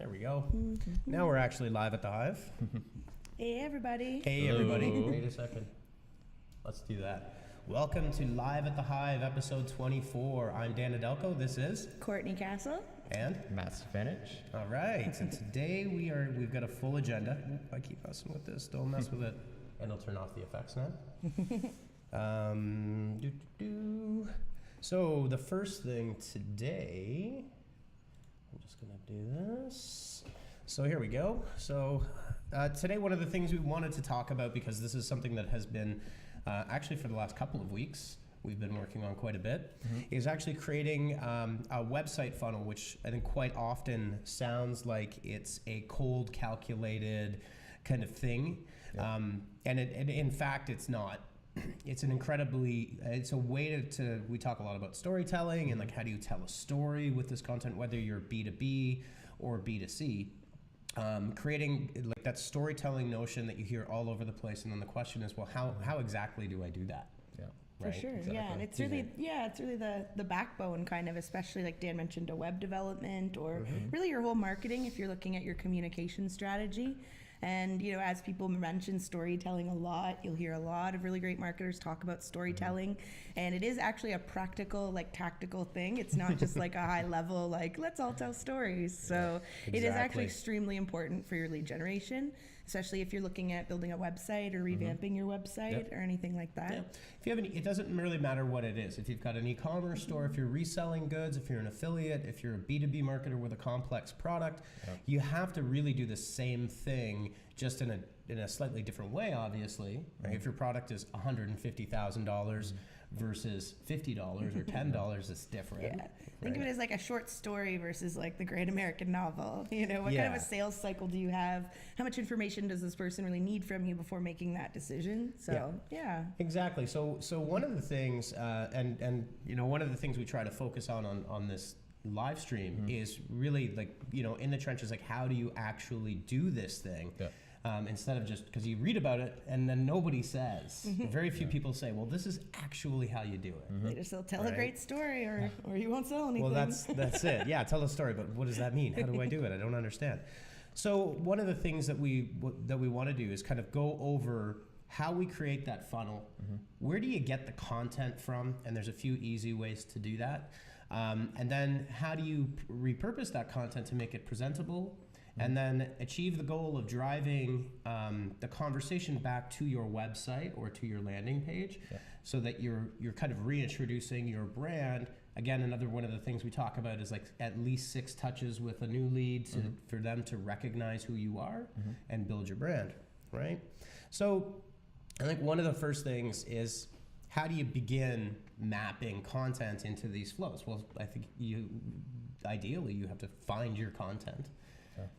There we go. Now we're actually live at the Hive. Hey, everybody. Hey, everybody. Wait a second. Let's do that. Welcome to Live at the Hive, episode 24. I'm Dan Adelko. This is Courtney Castle. And Matt Stefanich. All right. So today we've got a full agenda. Oop, I keep messing with this. Don't mess with it. And I'll turn off the effects now. So the first thing today, I'm just going to do this. So here we go. So today one of the things we wanted to talk about, because this is something that has been actually for the last couple of weeks, we've been working on quite a bit, is actually creating a website funnel, which I think quite often sounds like it's a cold calculated kind of thing. Yep. And in fact, it's not. It's a way to we talk a lot about storytelling and like how do you tell a story with this content, whether you're B2B or B2C. Creating like that storytelling notion that you hear all over the place, and then the question is, well, how exactly do I do that? Yeah, for sure. Exactly. Yeah, and it's really the backbone, kind of, especially like Dan mentioned, a web development or really your whole marketing if you're looking at your communication strategy. And, you know, as people mention storytelling a lot, you'll hear a lot of really great marketers talk about storytelling. And it is actually a practical, like tactical thing. It's not just like a high level, like, let's all tell stories. So It is actually extremely important for your lead generation, especially if you're looking at building a website or revamping your website or anything like that. Yeah. If you have it doesn't really matter what it is. If you've got an e-commerce store, if you're reselling goods, if you're an affiliate, if you're a B2B marketer with a complex product, you have to really do the same thing, just in a slightly different way, obviously. Right? If your product is $150,000 versus $50 or $10, it's different. Yeah. Think of it as like a short story versus like the great American novel. You know, what kind of a sales cycle do you have? How much information does this person really need from you before making that decision? So, yeah. Exactly. So one of the things, and you know, one of the things we try to focus on this live stream is really like, you know, in the trenches, like how do you actually do this thing? Yeah. Instead of just, because you read about it and then nobody says. Very few people say, well, this is actually how you do it. They just tell a great story or you won't sell anything. Well, that's it. Yeah, tell a story, but what does that mean? How do I do it? I don't understand. So one of the things that we want to do is kind of go over how we create that funnel. Where do you get the content from? And there's a few easy ways to do that. And then how do you repurpose that content to make it presentable? And then achieve the goal of driving the conversation back to your website or to your landing page, so that you're kind of reintroducing your brand. Again, another one of the things we talk about is like at least 6 touches with a new lead for them to recognize who you are and build your brand, right? So I think one of the first things is, how do you begin mapping content into these flows? Well, I think ideally you have to find your content.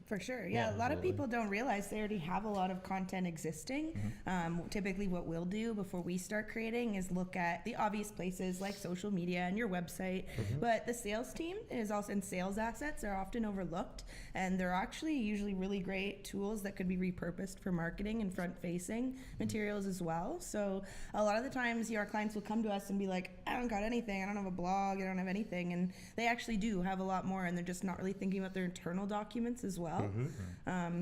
For sure. Yeah, a lot of people don't realize they already have a lot of content existing. Typically what we'll do before we start creating is look at the obvious places like social media and your website. But the sales team is also, and sales assets are often overlooked. And they're actually usually really great tools that could be repurposed for marketing and front-facing materials as well. So a lot of the times our clients will come to us and be like, I don't got anything. I don't have a blog. I don't have anything. And they actually do have a lot more, and they're just not really thinking about their internal documents as well.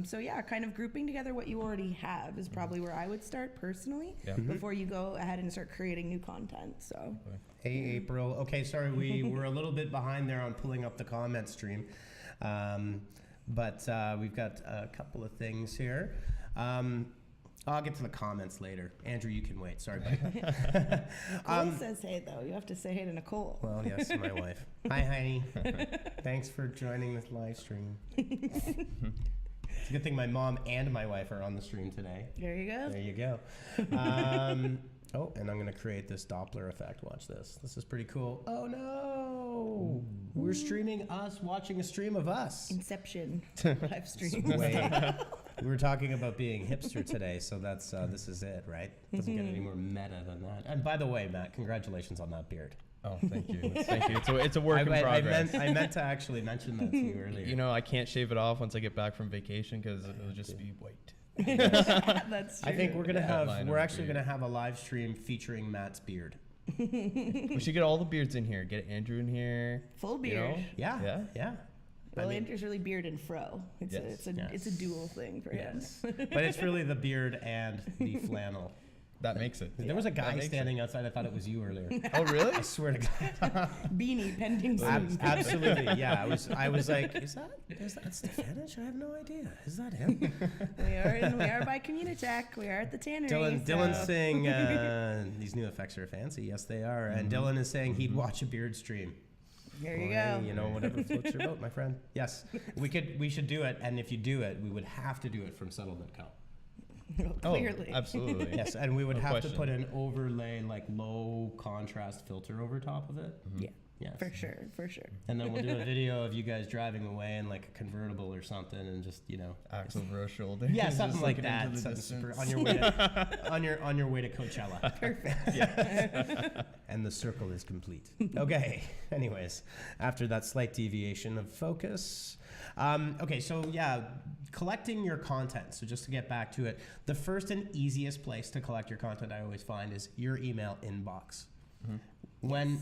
So yeah, kind of grouping together what you already have is probably where I would start personally before you go ahead and start creating new content. So hey, April. Okay, sorry, we were a little bit behind there on pulling up the comment stream, but we've got a couple of things here. I'll get to the comments later. Andrew, you can wait. Sorry, buddy. Nicole says hey, though. You have to say hey to Nicole. Well, yes, my wife. Hi, honey. Thanks for joining this live stream. It's a good thing my mom and my wife are on the stream today. There you go. There you go. Oh, and I'm going to create this Doppler effect. Watch this. This is pretty cool. Oh, no. We're streaming us, watching a stream of us. Inception live stream. We were talking about being hipster today, so that's this is it, right? Doesn't get any more meta than that. And by the way, Matt, congratulations on that beard. Oh, thank you. Thank you. It's a work in progress. I meant to actually mention that to you earlier. You know, I can't shave it off once I get back from vacation because it'll just be white. That's true. I think we're actually gonna have a live stream featuring Matt's beard. We should get all the beards in here. Get Andrew in here. Full beard. You know? Yeah. Well, Andrew's really beard and fro. It's a dual thing for him. But it's really the beard and the flannel. That makes it. There was a guy standing outside. I thought it was you earlier. Oh, really? I swear to God. Beanie pending soon. Absolutely. Yeah. I was like, is that Stefanich? I have no idea. Is that him? We are by Communitech. We are at the tannery. Dylan's saying these new effects are fancy. Yes, they are. And Dylan is saying he'd watch a beard stream. There you go. You know, whatever floats your boat, my friend. Yes, we should do it. And if you do it, we would have to do it from Settle.com. Clearly. Oh, absolutely. Yes, and we would No have question. to put an overlay, like low contrast filter over top of it. Yeah. Yes. For sure. And then we'll do a video of you guys driving away in like a convertible or something, and just Axle over our shoulder. yeah, Just something like looking that. into the Something distance. on your way to, on your way to Coachella. Perfect. And the circle is complete. Okay. Anyways, after that slight deviation of focus. Okay, so yeah, collecting your content. So just to get back to it, the first and easiest place to collect your content I always find is your email inbox. When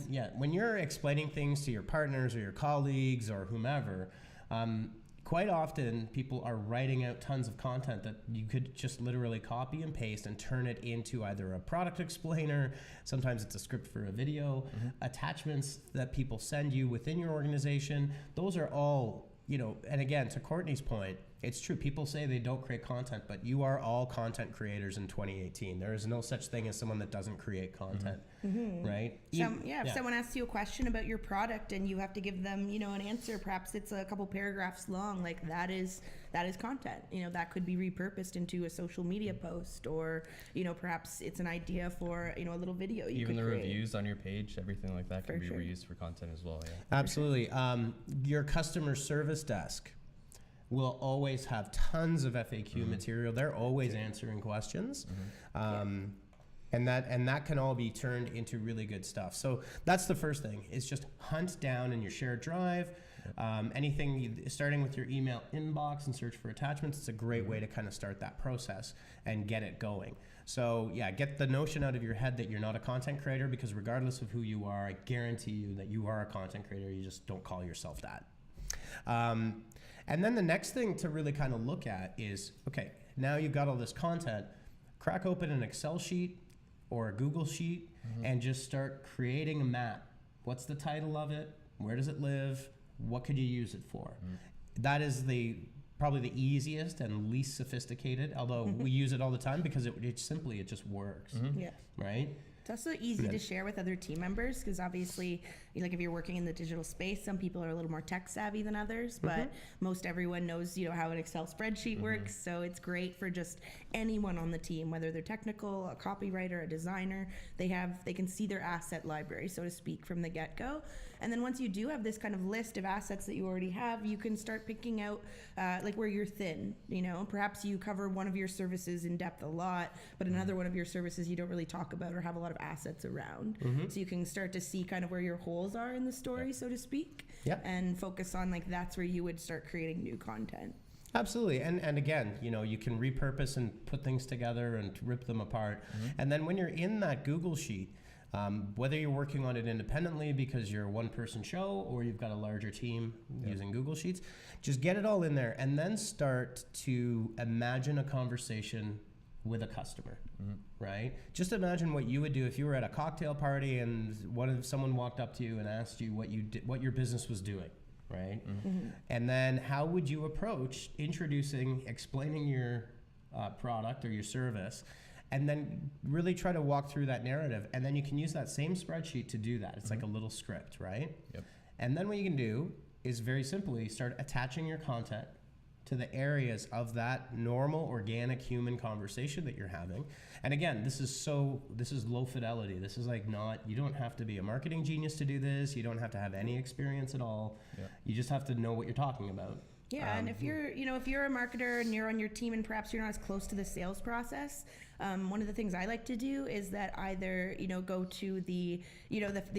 you're explaining things to your partners or your colleagues or whomever, quite often people are writing out tons of content that you could just literally copy and paste and turn it into either a product explainer, sometimes it's a script for a video, attachments that people send you within your organization. Those are all, and again, to Courtney's point, it's true. People say they don't create content, but you are all content creators in 2018. There is no such thing as someone that doesn't create content, right? If someone asks you a question about your product and you have to give them, an answer, perhaps it's a couple paragraphs long, like that is content. That could be repurposed into a social media post, or, perhaps it's an idea for, a little video you Even could the create. reviews on your page, everything like that can be sure. reused for content as well. Yeah. Absolutely. Your customer service desk will always have tons of FAQ material. They're always answering questions. And that can all be turned into really good stuff. So that's the first thing, is just hunt down in your shared drive, anything starting with your email inbox and search for attachments. It's a great way to kind of start that process and get it going. So yeah, get the notion out of your head that you're not a content creator, because regardless of who you are, I guarantee you that you are a content creator. You just don't call yourself that. And then the next thing to really kind of look at is, okay, now you've got all this content, crack open an Excel sheet or a Google sheet and just start creating a map. What's the title of it? Where does it live? What could you use it for? That is probably the easiest and least sophisticated, although we use it all the time because it just works, Yeah. right? It's also easy to share with other team members, because obviously, like if you're working in the digital space, some people are a little more tech savvy than others, but most everyone knows, how an Excel spreadsheet works. So it's great for just anyone on the team, whether they're technical, a copywriter, a designer. They can see their asset library, so to speak, from the get-go. And then once you do have this kind of list of assets that you already have, you can start picking out like where you're thin. Perhaps you cover one of your services in depth a lot, but another one of your services you don't really talk about or have a lot of assets around. So you can start to see kind of where your holes are in the story, so to speak, and focus on like that's where you would start creating new content. Absolutely. And again, you can repurpose and put things together and rip them apart. And then when you're in that Google sheet, whether you're working on it independently because you're a one-person show or you've got a larger team using Google Sheets, just get it all in there and then start to imagine a conversation with a customer, right? Just imagine what you would do if you were at a cocktail party and someone walked up to you and asked you what your business was doing, right? And then how would you approach explaining your product or your service, and then really try to walk through that narrative. And then you can use that same spreadsheet to do that. It's like a little script, right? Yep. And then what you can do is very simply start attaching your content to the areas of that normal, organic human conversation that you're having. And again, this is low fidelity. This is like you don't have to be a marketing genius to do this. You don't have to have any experience at all. Yeah. You just have to know what you're talking about. Yeah, and if you're a marketer and you're on your team and perhaps you're not as close to the sales process, one of the things I like to do is that either, go to the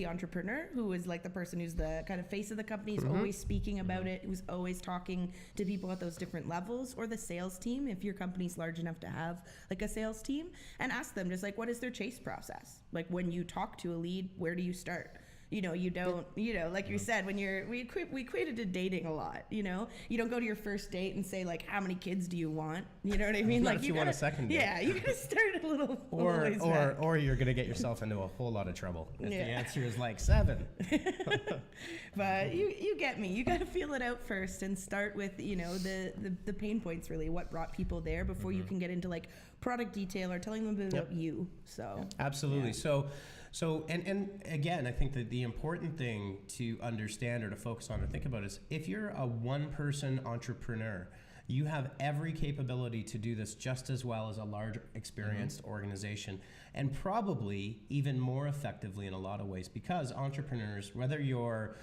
entrepreneur, who is like the person who's the kind of face of the company, who's always speaking about it, who's always talking to people at those different levels, or the sales team, if your company's large enough to have like a sales team, and ask them just like, what is their chase process? Like when you talk to a lead, where do you start? you don't, like you said, when we equated to dating a lot, you don't go to your first date and say like, how many kids do you want? You know what I mean? Not Like if you want a second date. Yeah, you gotta start a little ways back. Or you're gonna get yourself into a whole lot of trouble if the answer is like 7. But you get me. You gotta feel it out first and start with, the pain points, really, what brought people there before you can get into like product detail or telling them about you. So absolutely. So and again, I think that the important thing to understand or to focus on or think about is if you're a one-person entrepreneur, you have every capability to do this just as well as a large, experienced organization, and probably even more effectively in a lot of ways, because entrepreneurs, whether you're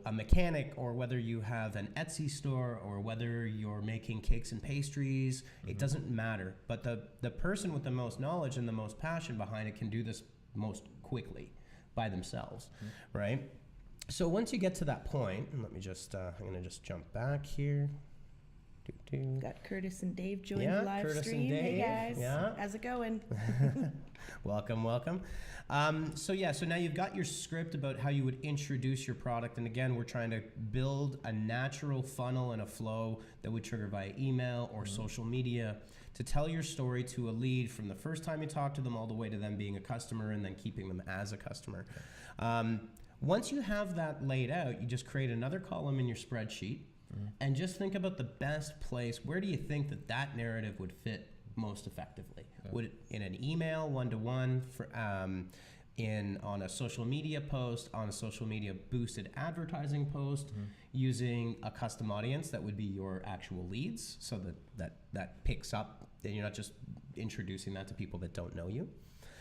a mechanic, or whether you have an Etsy store, or whether you're making cakes and pastries, it doesn't matter. But the person with the most knowledge and the most passion behind it can do this most quickly by themselves, right? So once you get to that point, and let me just, I'm going to just jump back here. Got Curtis and Dave join the live Curtis stream. And Dave. Hey guys, yeah. How's it going? Welcome. So now you've got your script about how you would introduce your product. And again, we're trying to build a natural funnel and a flow that would trigger via email or social media to tell your story to a lead from the first time you talk to them all the way to them being a customer and then keeping them as a customer. Once you have that laid out, you just create another column in your spreadsheet and just think about the best place. Where do you think that narrative would fit most effectively? Would it in an email, one-to-one, on a social media post, on a social media boosted advertising post, using a custom audience that would be your actual leads, so that picks up, and you're not just introducing that to people that don't know you.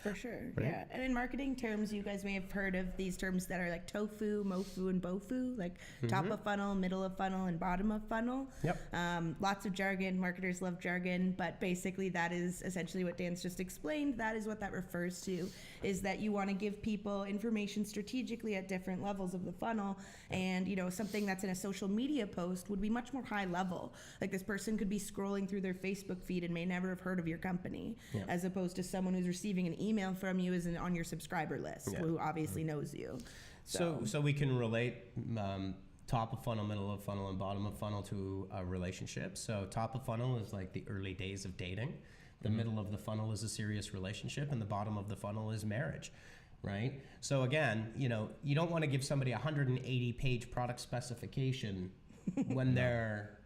For sure, right? yeah. And in marketing terms, you guys may have heard of these terms that are like tofu, mofu, and bofu, like top of funnel, middle of funnel, and bottom of funnel. Yep. Lots of jargon. Marketers love jargon, but basically that is essentially what Dan's just explained. That is what that refers to, is that you want to give people information strategically at different levels of the funnel. And, something that's in a social media post would be much more high level. Like this person could be scrolling through their Facebook feed and may never have heard of your company, as opposed to someone who's receiving an email from you is on your subscriber list, who obviously knows you. So we can relate top of funnel, middle of funnel, and bottom of funnel to a relationship. So top of funnel is like the early days of dating. The middle of the funnel is a serious relationship, and the bottom of the funnel is marriage, right? So again, you don't want to give somebody a 180-page product specification when they're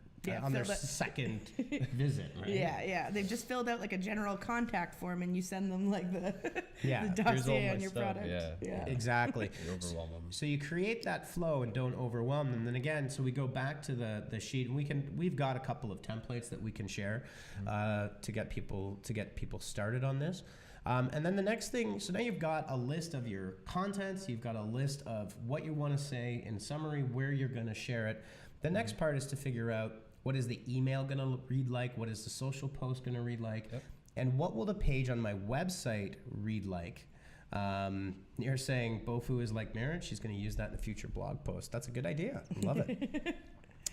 on their second visit, right? Yeah. They've just filled out like a general contact form, and you send them like the Yeah. the Here's all dossier my on your stuff, product. yeah. Exactly. You overwhelm them. So you create that flow and don't overwhelm them. Then again, so we go back to the sheet, and we've got a couple of templates that we can share to get people started on this. And then the next thing, so now you've got a list of your contents, you've got a list of what you want to say in summary, where you're going to share it. The next part is to figure out, what is the email going to read like? What is the social post going to read like? Yep. And what will the page on my website read like? You're saying Bofu is like marriage. She's going to use that in a future blog post. That's a good idea. Love it.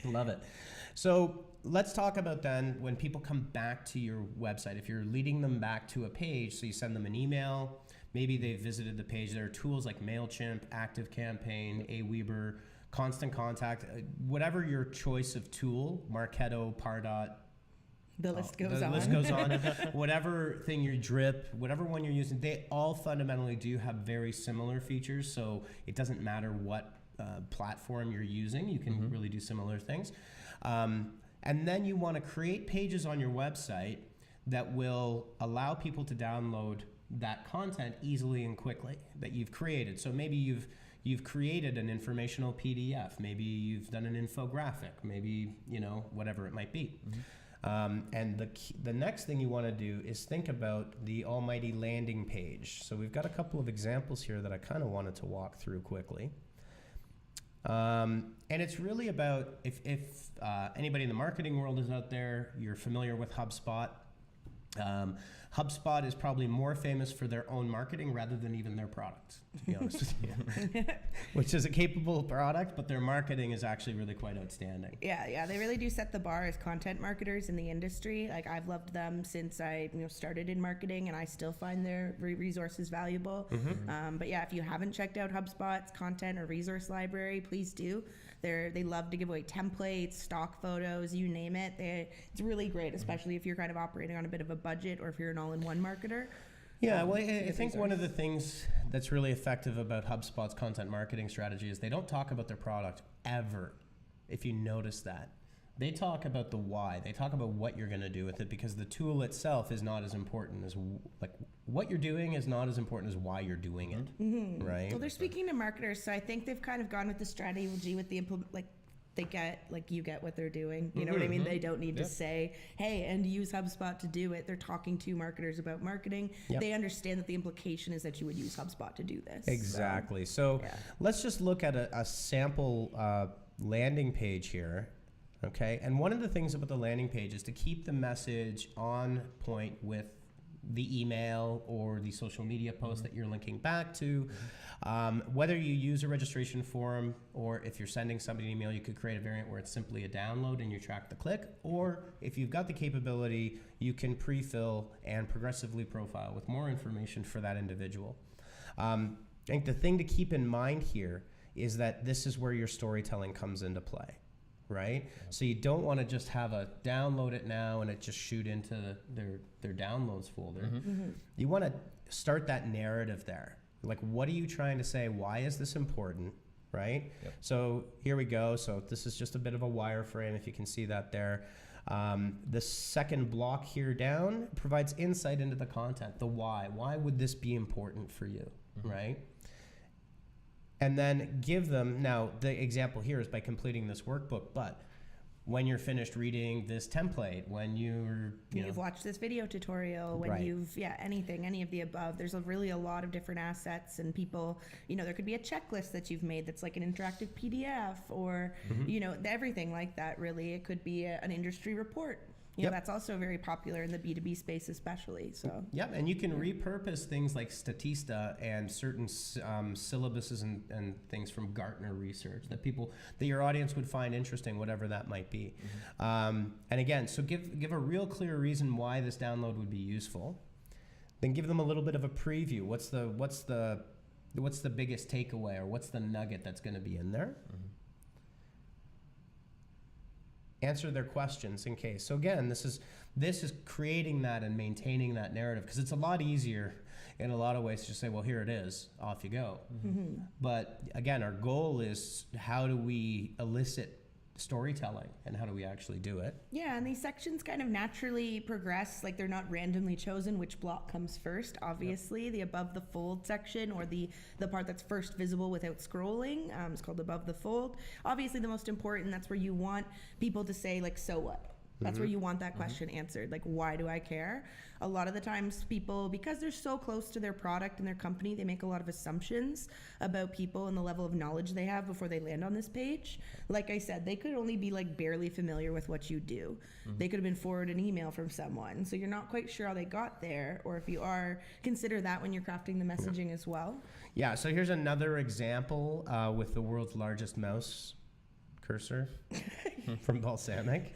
Love it. So let's talk about then when people come back to your website. If you're leading them back to a page, so you send them an email, maybe they've visited the page. There are tools like MailChimp, ActiveCampaign, Aweber, Constant Contact, whatever your choice of tool, Marketo, Pardot. The list goes the on. list goes on. Whatever thing your drip, whatever one you're using, they all fundamentally do have very similar features. So it doesn't matter what platform you're using. You can really do similar things. And then you want to create pages on your website that will allow people to download that content easily and quickly that you've created. So maybe you've created an informational PDF. Maybe you've done an infographic. Maybe, whatever it might be. And the next thing you want to do is think about the almighty landing page. So we've got a couple of examples here that I kind of wanted to walk through quickly. And it's really about, if anybody in the marketing world is out there, you're familiar with HubSpot. HubSpot is probably more famous for their own marketing rather than even their product, to be honest with you. which is a capable product, but their marketing is actually really quite outstanding. Yeah, they really do set the bar as content marketers in the industry. Like, I've loved them since I started in marketing, and I still find their resources valuable. But yeah, if you haven't checked out HubSpot's content or resource library, please do. They love to give away templates, stock photos, you name it. It's really great, especially if you're kind of operating on a bit of a budget or if you're an all-in-one marketer. Yeah, well, I think one of the things that's really effective about HubSpot's content marketing strategy is they don't talk about their product ever, if you notice that. They talk about the why. They talk about what you're going to do with it, because the tool itself is not as important as, like, what you're doing is not as important as why you're doing it, right? Well, they're speaking to marketers, so I think they've kind of gone with the strategy with the you get what they're doing. You know what I mean? They don't need to say, hey, and use HubSpot to do it. They're talking to marketers about marketing. They understand that the implication is that you would use HubSpot to do this. Exactly. So let's just look at a sample landing page here. Okay. And one of the things about the landing page is to keep the message on point with the email or the social media post that you're linking back to. Whether you use a registration form, or if you're sending somebody an email, you could create a variant where it's simply a download and you track the click. Or if you've got the capability, you can pre-fill and progressively profile with more information for that individual. I think the thing to keep in mind here is that this is where your storytelling comes into play. Right? So you don't want to just have a download it now and it just shoot into their downloads folder. You want to start that narrative there. Like, what are you trying to say? Why is this important? Right? So here we go. So this is just a bit of a wireframe, if you can see that there. The second block here down provides insight into the content, the why. Why would this be important for you? Right? And then give them, now the example here is by completing this workbook, but when you're finished reading this template, when you've watched this video tutorial, when you've, any of the above, there's really a lot of different assets, and people, there could be a checklist that you've made that's like an interactive PDF or, everything like that, really. It could be an industry report. That's also very popular in the B2B space, especially. So. And you can repurpose things like Statista and certain syllabuses and things from Gartner research that your audience would find interesting, whatever that might be. And again, so give a real clear reason why this download would be useful. Then give them a little bit of a preview. What's the biggest takeaway, or what's the nugget that's going to be in there? Answer their questions in case. So again, this is creating that and maintaining that narrative, because it's a lot easier in a lot of ways to just say, well, here it is, off you go. But again, our goal is, how do we elicit storytelling and how do we actually do it? Yeah, and these sections kind of naturally progress, like they're not randomly chosen which block comes first. Obviously, the above the fold section, or the part that's first visible without scrolling, is called above the fold. Obviously, the most important, that's where you want people to say, like, so what? That's where you want that question answered. Like, why do I care? A lot of the times people, because they're so close to their product and their company, they make a lot of assumptions about people and the level of knowledge they have before they land on this page. Like I said, they could only be like barely familiar with what you do. They could have been forwarded an email from someone. So you're not quite sure how they got there, or if you are, consider that when you're crafting the messaging as well. Yeah, so here's another example with the world's largest mouse cursor from Balsamic.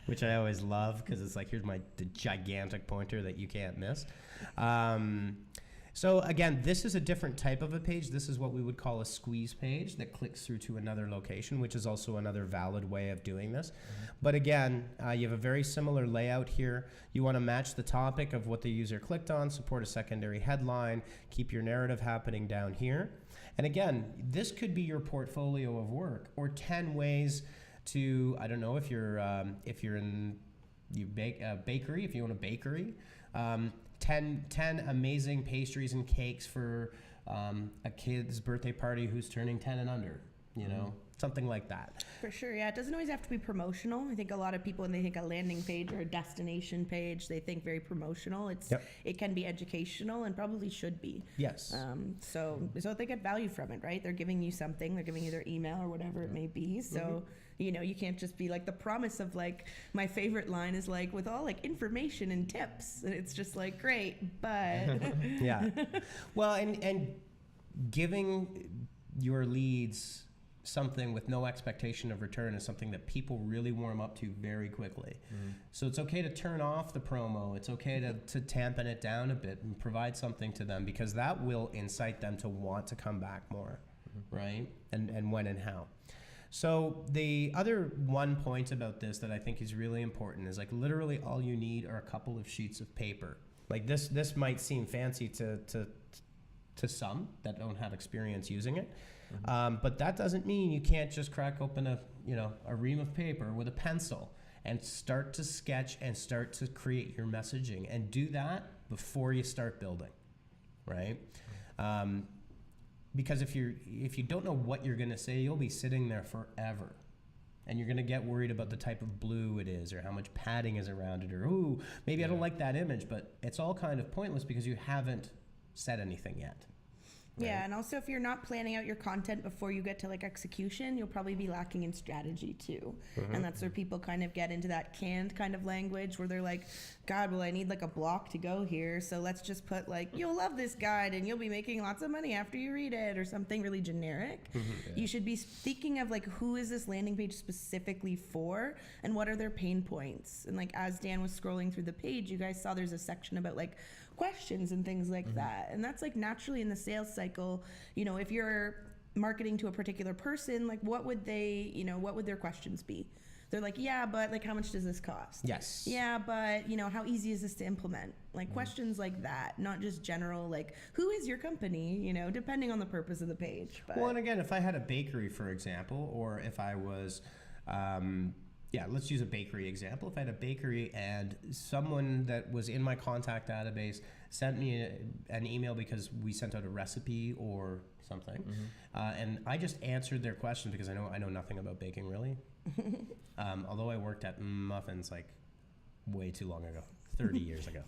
Which I always love, because it's like, here's the gigantic pointer that you can't miss. So again, this is a different type of a page. This is what we would call a squeeze page that clicks through to another location, which is also another valid way of doing this. But again, you have a very similar layout here. You want to match the topic of what the user clicked on, support a secondary headline, keep your narrative happening down here. And again, this could be your portfolio of work, or 10 ways to, I don't know, if you're in bakery, if you own a bakery, 10 amazing pastries and cakes for a kid's birthday party who's turning 10 and under, something like that. For sure, yeah. It doesn't always have to be promotional. I think a lot of people, when they think a landing page or a destination page, they think very promotional. It can be educational, and probably should be. Yes. So they get value from it, right? They're giving you something. They're giving you their email or whatever it may be. So you can't just be like, the promise of, like, my favorite line is like, with all like information and tips, and it's just like, great, but yeah. Well, and giving your leads something with no expectation of return is something that people really warm up to very quickly. So it's okay to turn off the promo. It's okay to tampen it down a bit and provide something to them, because that will incite them to want to come back more, right? And when and how. So the other one point about this that I think is really important is, like, literally all you need are a couple of sheets of paper. Like, this might seem fancy to some that don't have experience using it. But that doesn't mean you can't just crack open a ream of paper with a pencil and start to sketch and start to create your messaging, and do that before you start building, right? Because if you don't know what you're going to say, you'll be sitting there forever. And you're going to get worried about the type of blue it is, or how much padding is around it, or, ooh, maybe I don't like that image. But it's all kind of pointless because you haven't said anything yet. Right? Yeah, and also if you're not planning out your content before you get to like execution, you'll probably be lacking in strategy too. And that's where people kind of get into that canned kind of language where they're like, God, well, I need like a block to go here, so let's just put like, you'll love this guide and you'll be making lots of money after you read it, or something really generic. You should be thinking of like, who is this landing page specifically for, and what are their pain points? And like, as Dan was scrolling through the page, you guys saw there's a section about like questions and things like that. And that's like naturally in the sales cycle, if you're marketing to a particular person, like what would their questions be? They're like, yeah, but like, how much does this cost? Yes. Yeah, but how easy is this to implement? Like questions like that, not just general, like, who is your company, depending on the purpose of the page. But Well, and again, if I had a bakery, for example, or if I was, let's use a bakery example. If I had a bakery and someone that was in my contact database sent me an email because we sent out a recipe or something, and I just answered their question because I know nothing about baking really. Although I worked at muffins like way too long ago, 30 years ago.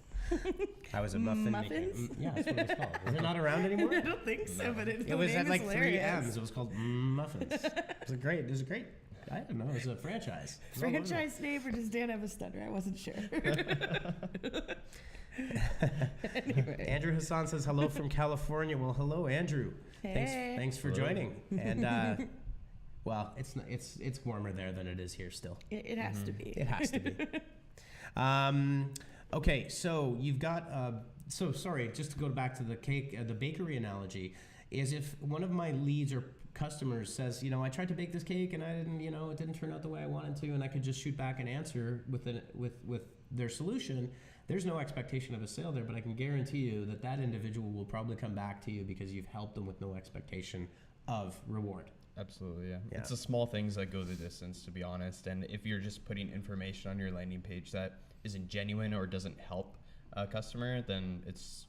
I was a muffin maker. Yeah, that's what it was called. Is it not around anymore? I don't think so, but it was at like hilarious. 3 M's. It was called Muffins. It was great. I don't know. It was a franchise. Franchise name, or does Dan have a stutter? I wasn't sure. Anyway. Andrew Hassan says hello from California. Well, hello, Andrew. Hey. Thanks for joining. And well, it's warmer there than it is here still. It has to be. It has to be. Okay, so you've got. So sorry, just to go back to the bakery analogy, is if one of my leads or customers says, I tried to bake this cake and I didn't, it didn't turn out the way I wanted to, and I could just shoot back an answer with their solution, there's no expectation of a sale there, but I can guarantee you that individual will probably come back to you because you've helped them with no expectation of reward. Absolutely, yeah. It's the small things that go the distance, to be honest. And if you're just putting information on your landing page that isn't genuine or doesn't help a customer, then it's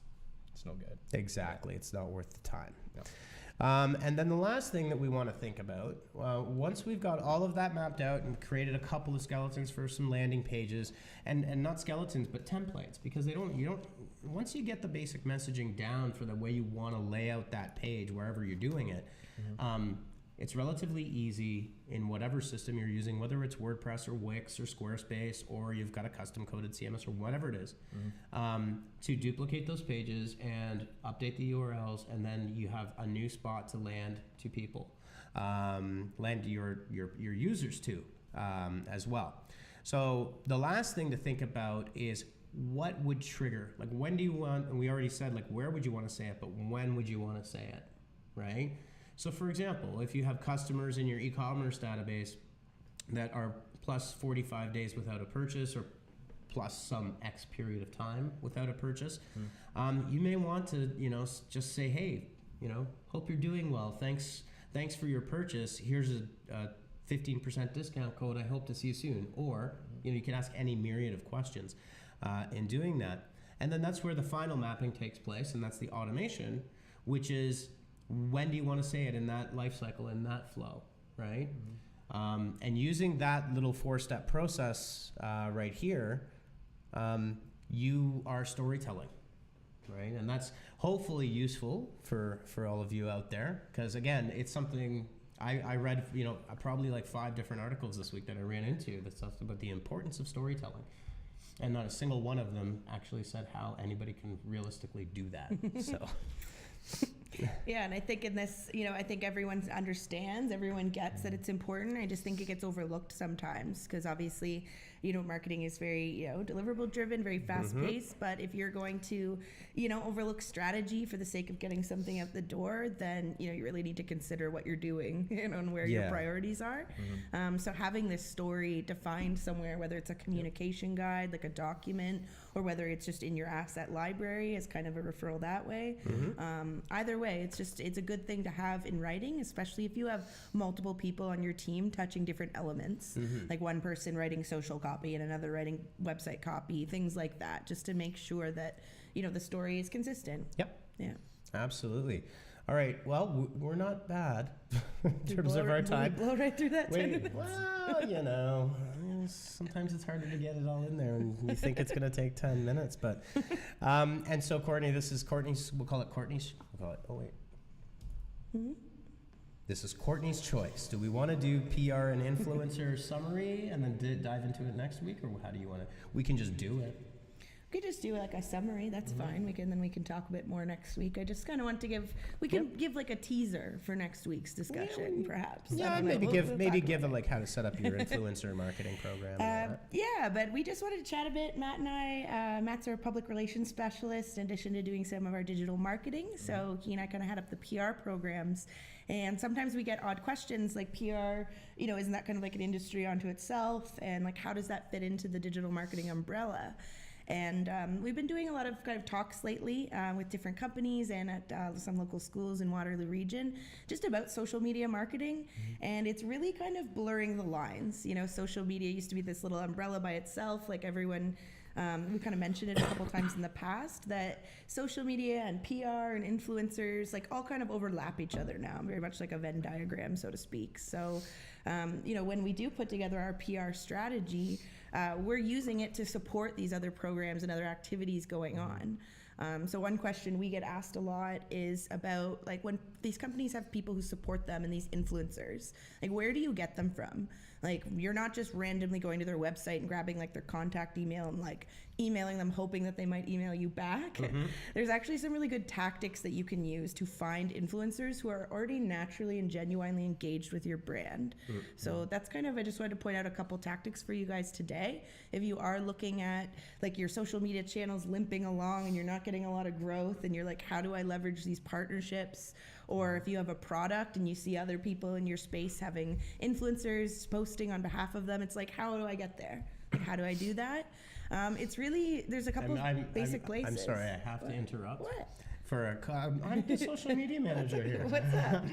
no good. Exactly. It's not worth the time. No. And then the last thing that we want to think about, once we've got all of that mapped out and created a couple of skeletons for some landing pages, and not skeletons, but templates, because once you get the basic messaging down for the way you want to lay out that page, wherever you're doing it, it's relatively easy in whatever system you're using, whether it's WordPress or Wix or Squarespace, or you've got a custom coded CMS or whatever it is, to duplicate those pages and update the URLs, and then you have a new spot to land to people, land your users to as well. So the last thing to think about is what would trigger, like when do you want, and we already said like where would you want to say it, but when would you want to say it, right? So for example, if you have customers in your e-commerce database that are plus 45 days without a purchase, or plus some X period of time without a purchase, you may want to, just say, hey, hope you're doing well. Thanks for your purchase. Here's a 15% discount code. I hope to see you soon. Or, you can ask any myriad of questions in doing that. And then that's where the final mapping takes place, and that's the automation, which is, when do you want to say it in that life cycle, in that flow, right? And using that little 4-step process right here, you are storytelling, right? And that's hopefully useful for all of you out there, because again, it's something I read, probably like 5 different articles this week that I ran into that talked about the importance of storytelling. And not a single one of them actually said how anybody can realistically do that. So... Yeah, and I think in this, I think everyone understands, everyone gets that it's important. I just think it gets overlooked sometimes because obviously, marketing is very, deliverable driven, very fast paced. But if you're going to, overlook strategy for the sake of getting something out the door, then, you really need to consider what you're doing and where your priorities are. So having this story defined somewhere, whether it's a communication guide, like a document, or whether it's just in your asset library as kind of a referral that way. Either way, it's a good thing to have in writing, especially if you have multiple people on your team touching different elements, like one person writing social copy and another writing website copy, things like that, just to make sure that, the story is consistent. Yep. Yeah. Absolutely. All right. Well, we're not bad in terms of our time. We blow right through that 10 minutes. Well, sometimes it's harder to get it all in there, and you think it's going to take 10 minutes. But, and so, Courtney, this is Courtney's. We'll call it Courtney's. We'll call it. Oh wait. This is Courtney's choice. Do we want to do PR and influencer summary and then dive into it next week, or how do you want to? We can just do it. We could just do like a summary. That's fine. We can talk a bit more next week. I just kind of want to give like a teaser for next week's discussion, perhaps. Yeah, maybe give it like how to set up your influencer marketing program. Yeah, but we just wanted to chat a bit. Matt and I, Matt's our public relations specialist, in addition to doing some of our digital marketing. So he and I kind of head up the PR programs. And sometimes we get odd questions like PR, isn't that kind of like an industry unto itself? And like, how does that fit into the digital marketing umbrella? And we've been doing a lot of kind of talks lately with different companies and at some local schools in Waterloo region, just about social media marketing. And it's really kind of blurring the lines. Social media used to be this little umbrella by itself, like everyone. We kind of mentioned it a couple times in the past that social media and PR and influencers like all kind of overlap each other now, very much like a Venn diagram, so to speak. So, when we do put together our PR strategy, we're using it to support these other programs and other activities going on. So one question we get asked a lot is about like when these companies have people who support them and these influencers, like where do you get them from? Like you're not just randomly going to their website and grabbing like their contact email and like emailing them hoping that they might email you back. There's actually some really good tactics that you can use to find influencers who are already naturally and genuinely engaged with your brand. So that's kind of, I just wanted to point out a couple tactics for you guys today. If you are looking at like your social media channels limping along and you're not getting a lot of growth and you're like, how do I leverage these partnerships? Or if you have a product and you see other people in your space having influencers posting on behalf of them, it's like, how do I get there? Like, how do I do that? It's really, there's a couple of basic places. I'm sorry, I have to interrupt. What? I'm the social media manager here. What's up?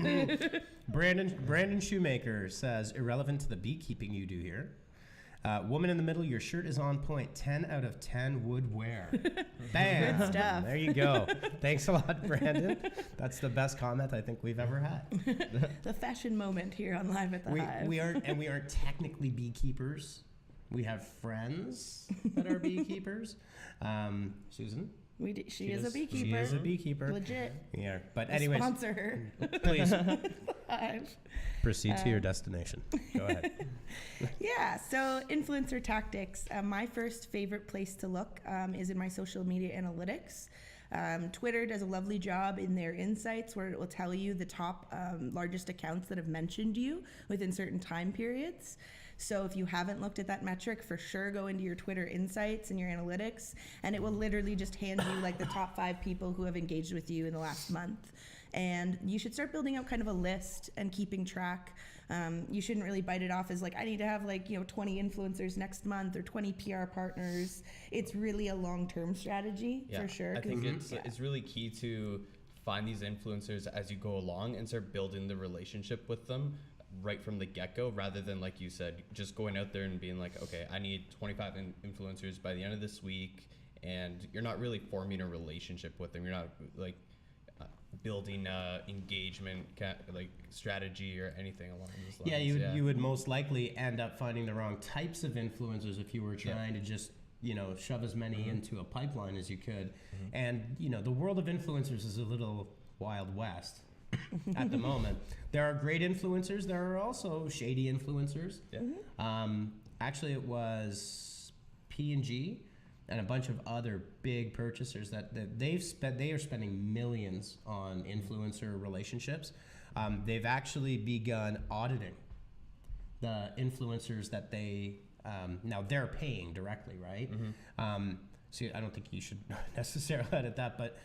Brandon Shoemaker says, irrelevant to the beekeeping you do here. Woman in the middle, your shirt is on point. 10 out of 10 would wear. Bam. Good stuff. There you go. Thanks a lot, Brandon. That's the best comment I think we've ever had. The fashion moment here on Live at the Hive. We aren't technically beekeepers. We have friends that are beekeepers. Susan? She is a beekeeper. She is a beekeeper. Legit. Yeah, but anyways. Sponsor her. Please. Hive. Proceed to your destination. Go ahead. Yeah, so influencer tactics. My first favorite place to look is in my social media analytics. Twitter does a lovely job in their insights where it will tell you the top largest accounts that have mentioned you within certain time periods. So if you haven't looked at that metric, for sure go into your Twitter insights and your analytics, and it will literally just hand you like the top 5 people who have engaged with you in the last month. And you should start building up kind of a list and keeping track. You shouldn't really bite it off as like, I need to have 20 influencers next month or 20 PR partners. It's really a long-term strategy for sure. I think it's really key to find these influencers as you go along and start building the relationship with them right from the get-go, rather than, like you said, just going out there and being like, okay, I need 25 influencers by the end of this week, and you're not really forming a relationship with them. You're not like building engagement strategy or anything along those lines. Yeah, you would most likely end up finding the wrong types of influencers if you were trying to just shove as many into a pipeline as you could. And the world of influencers is a little Wild West at the moment. There are great influencers. There are also shady influencers. Actually, it was P&G and a bunch of other big purchasers that they are spending millions on influencer relationships. They've actually begun auditing the influencers that they now they're paying directly, right? So I don't think you should necessarily edit that, but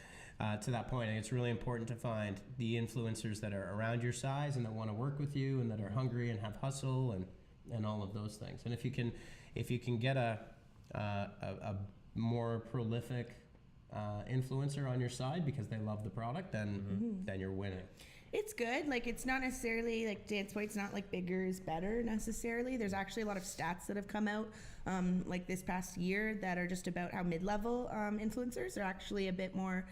to that point, I think it's really important to find the influencers that are around your size and that want to work with you and that are hungry and have hustle and all of those things. And if you can get a more prolific influencer on your side because they love the product, then you're winning. It's good. Like, it's not necessarily like Dan's point's not like bigger is better necessarily. There's actually a lot of stats that have come out like this past year that are just about how mid-level influencers are actually a bit more,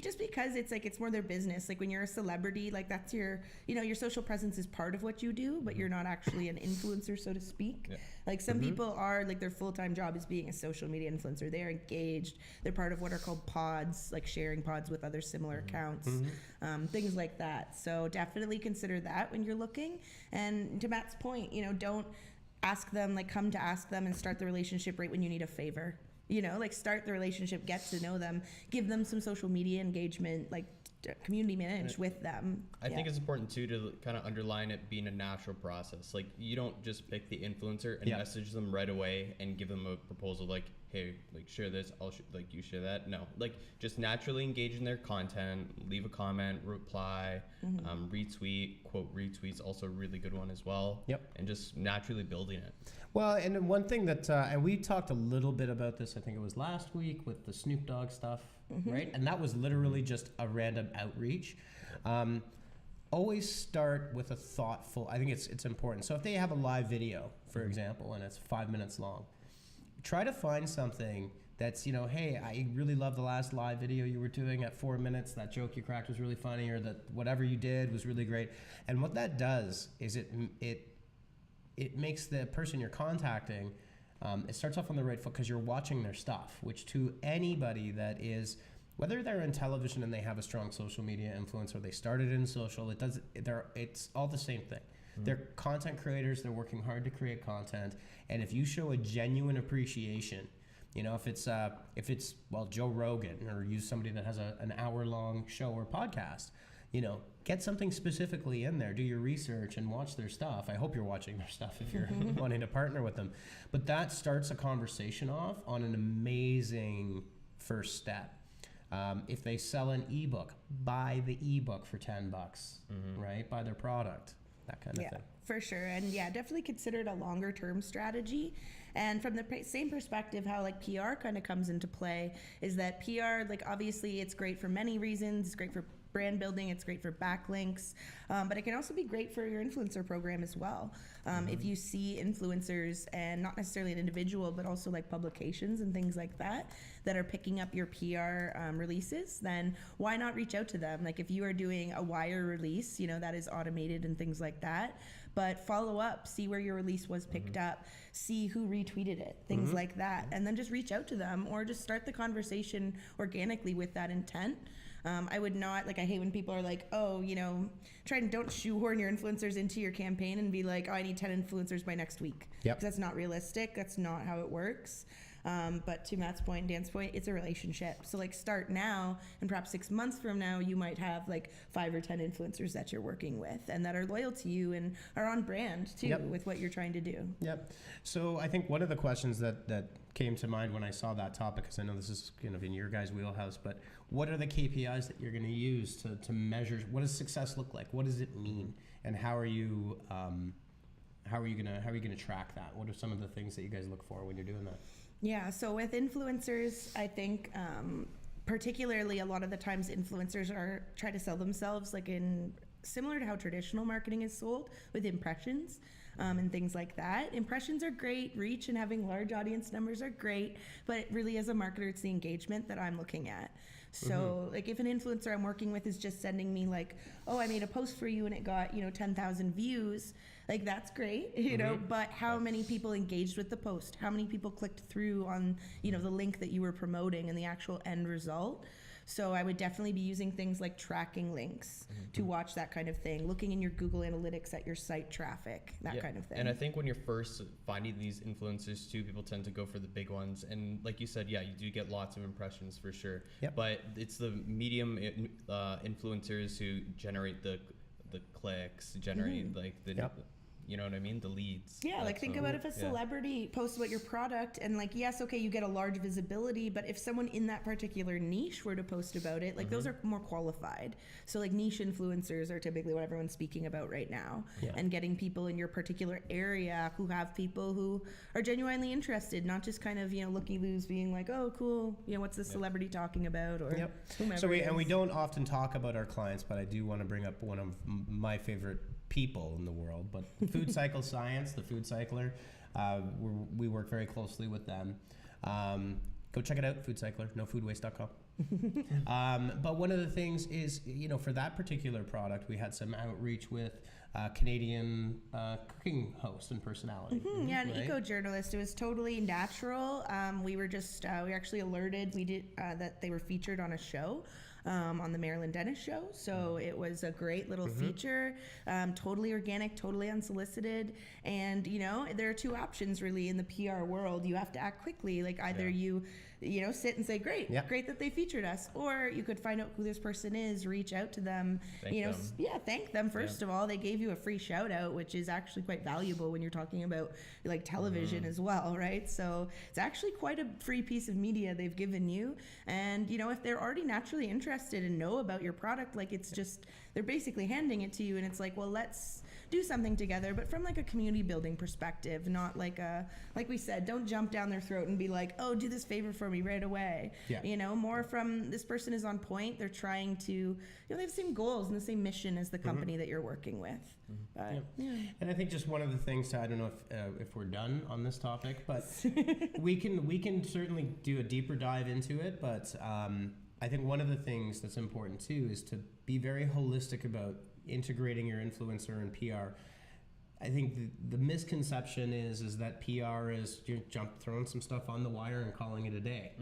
just because it's like it's more their business. Like when you're a celebrity, like that's your, your social presence is part of what you do, but you're not actually an influencer, so to speak. Yeah. Like some people are, like their full-time job is being a social media influencer. They're engaged. They're part of what are called pods, like sharing pods with other similar accounts, things like that. So definitely consider that when you're looking. And to Matt's point, don't ask them, like come to ask them and start the relationship right when you need a favor. Like start the relationship, get to know them, give them some social media engagement, like community manage with them. I think it's important too to kind of underline it being a natural process. Like you don't just pick the influencer and message them right away and give them a proposal like, hey, like share this, I'll like you share that. No, like just naturally engage in their content, leave a comment, reply, retweet, quote retweets, also a really good one as well. And just naturally building it. Well, and one thing that, and we talked a little bit about this, I think it was last week with the Snoop Dogg stuff, right? And that was literally just a random outreach. Always start with a thoughtful, I think it's important. So if they have a live video, for example, and it's 5 minutes long, try to find something that's, hey, I really love the last live video you were doing at 4 minutes. That joke you cracked was really funny, or that whatever you did was really great. And what that does is it makes the person you're contacting, it starts off on the right foot because you're watching their stuff, which to anybody that is, whether they're in television and they have a strong social media influence or they started in social, it's all the same thing. They're content creators. They're working hard to create content. And if you show a genuine appreciation, if it's Joe Rogan, or use somebody that has an hour-long show or podcast, get something specifically in there, do your research and watch their stuff. I hope you're watching their stuff if you're wanting to partner with them. But that starts a conversation off on an amazing first step. If they sell an ebook, buy the ebook for $10, right? Buy their product, that kind of thing. For sure. And definitely consider it a longer term strategy. And from the same perspective, how like PR kind of comes into play is that PR, like obviously it's great for many reasons. It's great for brand building, it's great for backlinks, but it can also be great for your influencer program as well. If you see influencers, and not necessarily an individual, but also like publications and things like that are picking up your PR releases, then why not reach out to them? Like if you are doing a wire release, that is automated and things like that, but follow up, see where your release was picked up, see who retweeted it, things like that, and then just reach out to them or just start the conversation organically with that intent. I would not, I hate when people are like, oh, don't shoehorn your influencers into your campaign and be like, oh, I need 10 influencers by next week. Because that's not realistic. That's not how it works. But to Matt's point, Dan's point, it's a relationship. So start now, and perhaps 6 months from now, you might have 5 or 10 influencers that you're working with and that are loyal to you and are on brand too with what you're trying to do. So I think one of the questions that came to mind when I saw that topic, because I know this is kind of in your guys' wheelhouse, but what are the KPIs that you're going to use to measure? What does success look like? What does it mean? And how are you gonna track that? What are some of the things that you guys look for when you're doing that? Yeah, so with influencers, I think particularly a lot of the times influencers try to sell themselves in similar to how traditional marketing is sold, with impressions and things like that. Impressions are great, reach and having large audience numbers are great, but really as a marketer, it's the engagement that I'm looking at. So if an influencer I'm working with is just sending me oh, I made a post for you and it got 10,000 views, that's great, but how many people engaged with the post? How many people clicked through on the link that you were promoting and the actual end result? So I would definitely be using things like tracking links to watch that kind of thing, looking in your Google Analytics at your site traffic, that kind of thing. And I think when you're first finding these influencers too, people tend to go for the big ones. And like you said, yeah, you do get lots of impressions for sure. Yep. But it's the medium influencers who generate the clicks, generate like the... Yep. You know what I mean? The leads. Yeah, like think about if a celebrity posts about your product and like, yes, okay, you get a large visibility, but if someone in that particular niche were to post about it, like those are more qualified. So like niche influencers are typically what everyone's speaking about right now. Yeah. And getting people in your particular area who have people who are genuinely interested, not just kind of, looky-loos being like, oh, cool, what's this celebrity talking about or whomever. So we don't often talk about our clients, but I do want to bring up one of my favorite people in the world, but Food Cycle Science, the Food Cycler, we work very closely with them. Go check it out, Food Cycler, nofoodwaste.com. But one of the things is, for that particular product, we had some outreach with Canadian cooking host and personality. Yeah, an eco-journalist. It was totally natural. We were just, we actually alerted, that they were featured on a show. On the Marilyn Dennis show. So it was a great little feature, totally organic, totally unsolicited. And, there are two options really in the PR world. You have to act quickly. Like either you sit and say, great that they featured us. Or you could find out who this person is, reach out to them, thank them. First of all, they gave you a free shout out, which is actually quite valuable when you're talking about like television as well, right? So it's actually quite a free piece of media they've given you. And, if they're already naturally interested and know about your product, like it's just, they're basically handing it to you and it's like, well, let's do something together, but from like a community building perspective, not like like we said, don't jump down their throat and be like, oh, do this favor for me right away. More from this person is on point. They're trying to, they have the same goals and the same mission as the company that you're working with. But, And I think just one of the things, I don't know if we're done on this topic, but we can certainly do a deeper dive into it. But I think one of the things that's important too is to be very holistic about integrating your influencer and PR. I think the misconception is that PR is you're throwing some stuff on the wire and calling it a day.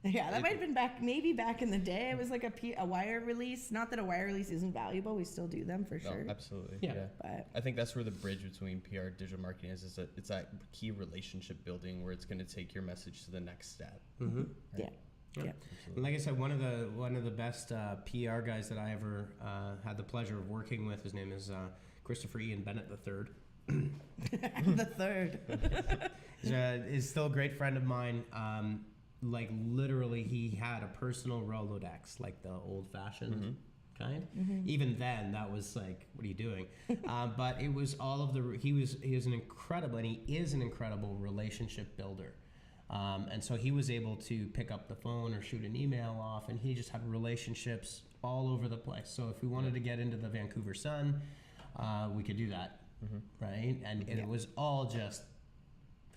That might have been back in the day. It was like a wire release. Not that a wire release isn't valuable. We still do them for sure. No, absolutely. Yeah. But I think that's where the bridge between PR and digital marketing is that it's that key relationship building where it's going to take your message to the next step. Right? Yeah. And like I said, one of the best PR guys that I ever had the pleasure of working with, his name is Christopher Ian Bennett III. The third. Is still a great friend of mine. Like literally, he had a personal Rolodex, like the old-fashioned kind. Even then, that was like, what are you doing? But it was all of the. He is an incredible relationship builder. And so he was able to pick up the phone or shoot an email off, and he just had relationships all over the place. So if we wanted to get into the Vancouver Sun, we could do that, right? And it was all just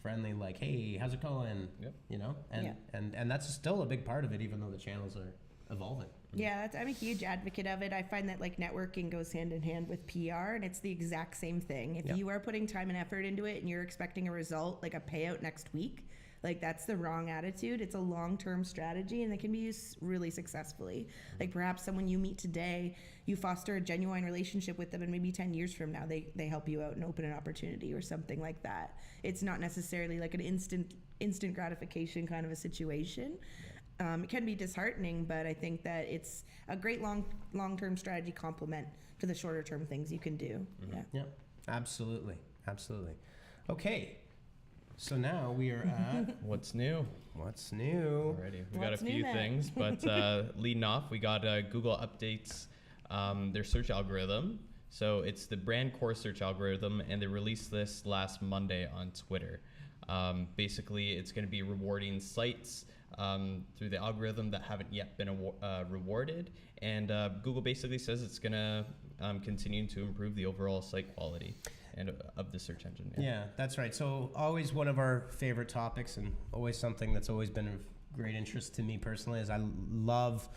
friendly, like, hey, how's it going? And that's still a big part of it, even though the channels are evolving. Yeah, I'm a huge advocate of it. I find that like networking goes hand in hand with PR, and it's the exact same thing. If you are putting time and effort into it and you're expecting a result, like a payout next week, like that's the wrong attitude. It's a long-term strategy and it can be used really successfully. Like perhaps someone you meet today, you foster a genuine relationship with them, and maybe 10 years from now they help you out and open an opportunity or something like that. It's not necessarily like an instant gratification kind of a situation. It can be disheartening, but I think that it's a great long-term strategy complement to the shorter-term things you can do. Yeah, absolutely. Okay. So now we are at What's new? Alrighty, we got a few things, but leading off, we got Google updates their search algorithm. So it's the brand core search algorithm, and they released this last Monday on Twitter. Basically, it's going to be rewarding sites through the algorithm that haven't yet been rewarded, and Google basically says it's going to continue to improve the overall site quality and of the search engine. Yeah, that's right. So always one of our favorite topics, and always something that's always been of great interest to me personally, is I love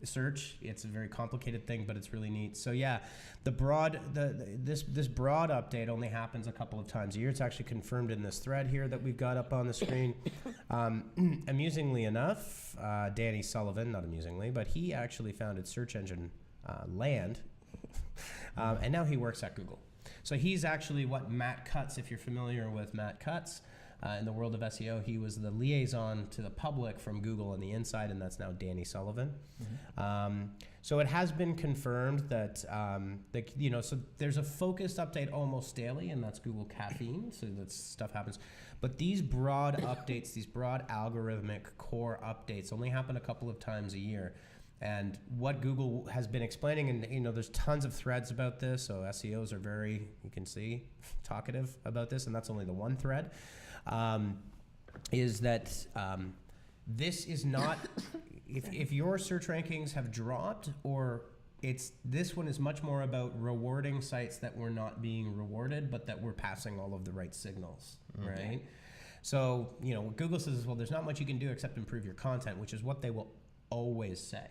search. It's a very complicated thing, but it's really neat. So yeah, this broad update only happens a couple of times a year. It's actually confirmed in this thread here that we've got up on the screen. Amusingly enough, Danny Sullivan, not amusingly, but he actually founded search engine Land, and now he works at Google. So he's actually what Matt Cutts, if you're familiar with Matt Cutts, in the world of SEO, he was the liaison to the public from Google on the inside, and that's now Danny Sullivan. So it has been confirmed that, so there's a focused update almost daily, and that's Google Caffeine, so that stuff happens. But these broad updates, these broad algorithmic core updates only happen a couple of times a year. And what Google has been explaining, and there's tons of threads about this, so SEOs are very, you can see, talkative about this, and that's only the one thread. Is that this is not, if your search rankings have dropped, or this one is much more about rewarding sites that were not being rewarded, but that were passing all of the right signals, right? So, what Google says is, well, there's not much you can do except improve your content, which is what they will always say.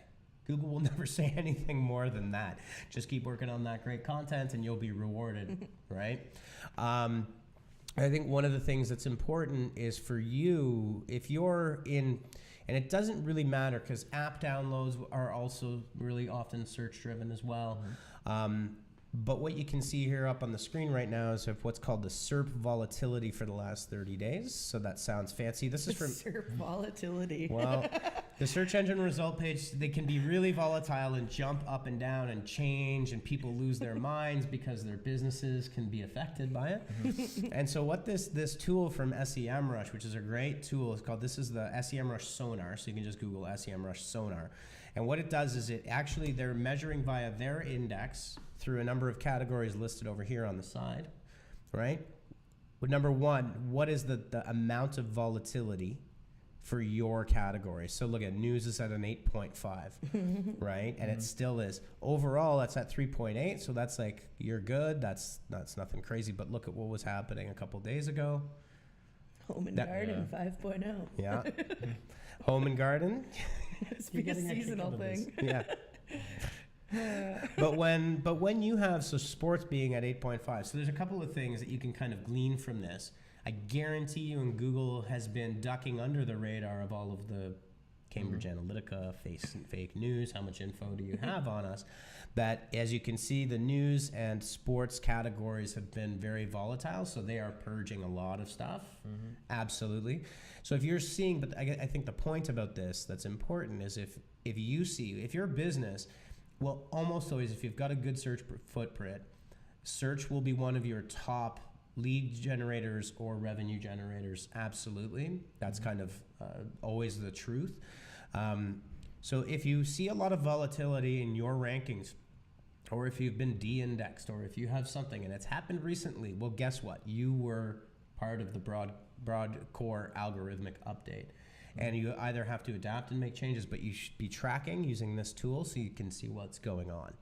Google will never say anything more than that. Just keep working on that great content and you'll be rewarded, right? I think one of the things that's important is for you, if you're in, and it doesn't really matter because app downloads are also really often search driven as well. But what you can see here up on the screen right now is of what's called the SERP volatility for the last 30 days. So that sounds fancy. This is from SERP volatility. Well, the search engine result page, they can be really volatile and jump up and down and change, and people lose their minds because their businesses can be affected by it. And so what this tool from Sem Rush, which is a great tool, is called, this is the Sem Rush Sonar. So you can just Google Sem Rush Sonar. And what it does is they're measuring via their index through a number of categories listed over here on the side, right? But number one, what is the amount of volatility for your category? So look at news is at an 8.5, right? And it still is. Overall, that's at 3.8, so that's like, you're good. That's nothing crazy, but look at what was happening a couple days ago. Home and Garden 5.0. Yeah. Home and Garden. It's a seasonal thing. Yeah. But when you have sports being at 8.5, so there's a couple of things that you can kind of glean from this. I guarantee you, and Google has been ducking under the radar of all of the Cambridge Analytica, fake news, how much info do you have on us, that as you can see, the news and sports categories have been very volatile, so they are purging a lot of stuff. Absolutely. So if you're seeing, but I think the point about this that's important is if your business, well, almost always, if you've got a good search footprint, search will be one of your top lead generators or revenue generators. Absolutely. That's kind of always the truth. So if you see a lot of volatility in your rankings, or if you've been de-indexed, or if you have something, and it's happened recently, well, guess what? You were part of the broad core algorithmic update. And you either have to adapt and make changes, but you should be tracking using this tool so you can see what's going on.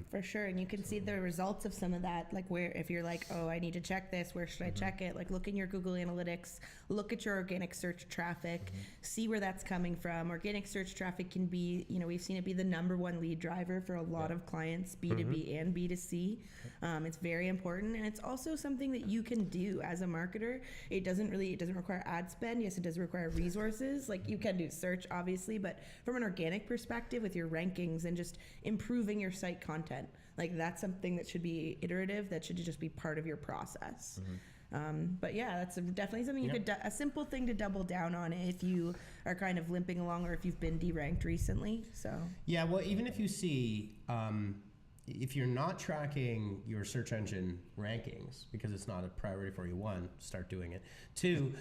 For sure, and you can see the results of some of that, like where if you're like, oh, I need to check this, where should I check it? Like look in your Google Analytics, look at your organic search traffic, see where that's coming from. Organic search traffic can be, we've seen it be the number one lead driver for a lot of clients, B2B and B2C. It's very important, and it's also something that you can do as a marketer. It doesn't require ad spend. Yes, it does require resources. Like you can do search, obviously, but from an organic perspective with your rankings and just improving your site content, like that's something that should be iterative, that should just be part of your process. But yeah, that's definitely something you could a simple thing to double down on if you are kind of limping along or if you've been deranked recently. So yeah, well, even if you see if you're not tracking your search engine rankings because it's not a priority for you, one, start doing it. Two,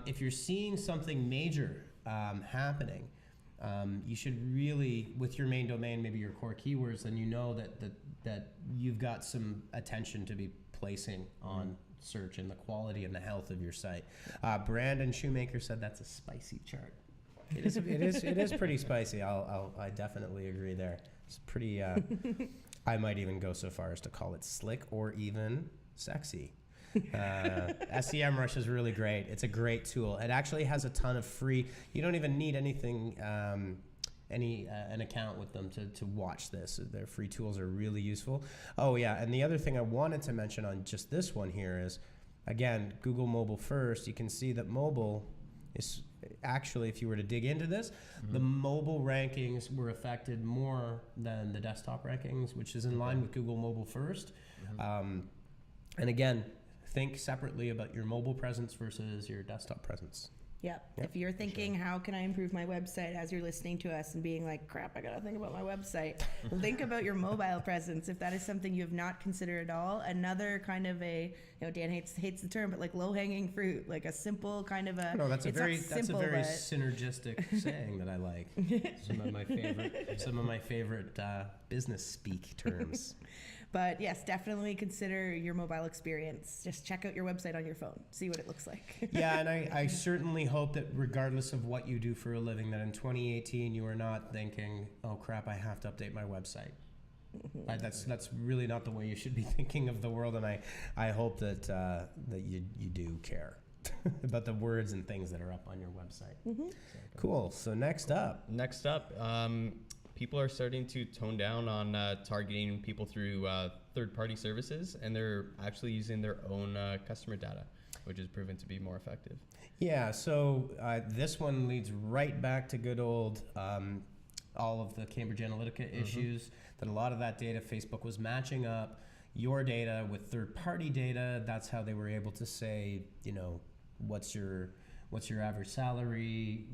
if you're seeing something major happening, you should really, with your main domain, maybe your core keywords, then you know that you've got some attention to be placing on search and the quality and the health of your site. Brandon Shoemaker said that's a spicy chart. It is pretty spicy. I definitely agree there. It's pretty. I might even go so far as to call it slick or even sexy. Sem Rush is really great. It's a great tool. It actually has a ton of free. You don't even need anything an account with them to watch this. Their free tools are really useful. Oh yeah, and the other thing I wanted to mention on just this one here is, again, Google Mobile first. You can see that mobile is actually, if you were to dig into this, the mobile rankings were affected more than the desktop rankings, which is in line with Google Mobile first. And again, think separately about your mobile presence versus your desktop presence. Yep. If you're thinking, how can I improve my website as you're listening to us and being like, crap, I got to think about my website. Think about your mobile presence. If that is something you have not considered at all, another kind of a, Dan hates the term, but like low hanging fruit, like a simple kind of a, No, that's a very but synergistic saying that I like. Some of my favorite business speak terms. But yes, definitely consider your mobile experience. Just check out your website on your phone. See what it looks like. Yeah, and I certainly hope that regardless of what you do for a living, that in 2018 you are not thinking, oh crap, I have to update my website. That's really not the way you should be thinking of the world, and I hope that that you do care about the words and things that are up on your website. Cool. So next up, people are starting to tone down on targeting people through third-party services, and they're actually using their own customer data, which has proven to be more effective. Yeah, so this one leads right back to good old all of the Cambridge Analytica issues, that a lot of that data, Facebook was matching up your data with third-party data. That's how they were able to say, what's your average salary,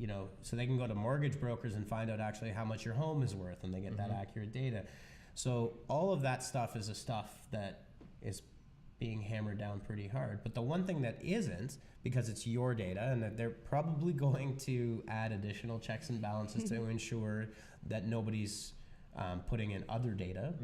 so they can go to mortgage brokers and find out actually how much your home is worth, and they get that accurate data. So all of that stuff is the stuff that is being hammered down pretty hard. But the one thing that isn't, because it's your data, and that they're probably going to add additional checks and balances to ensure that nobody's putting in other data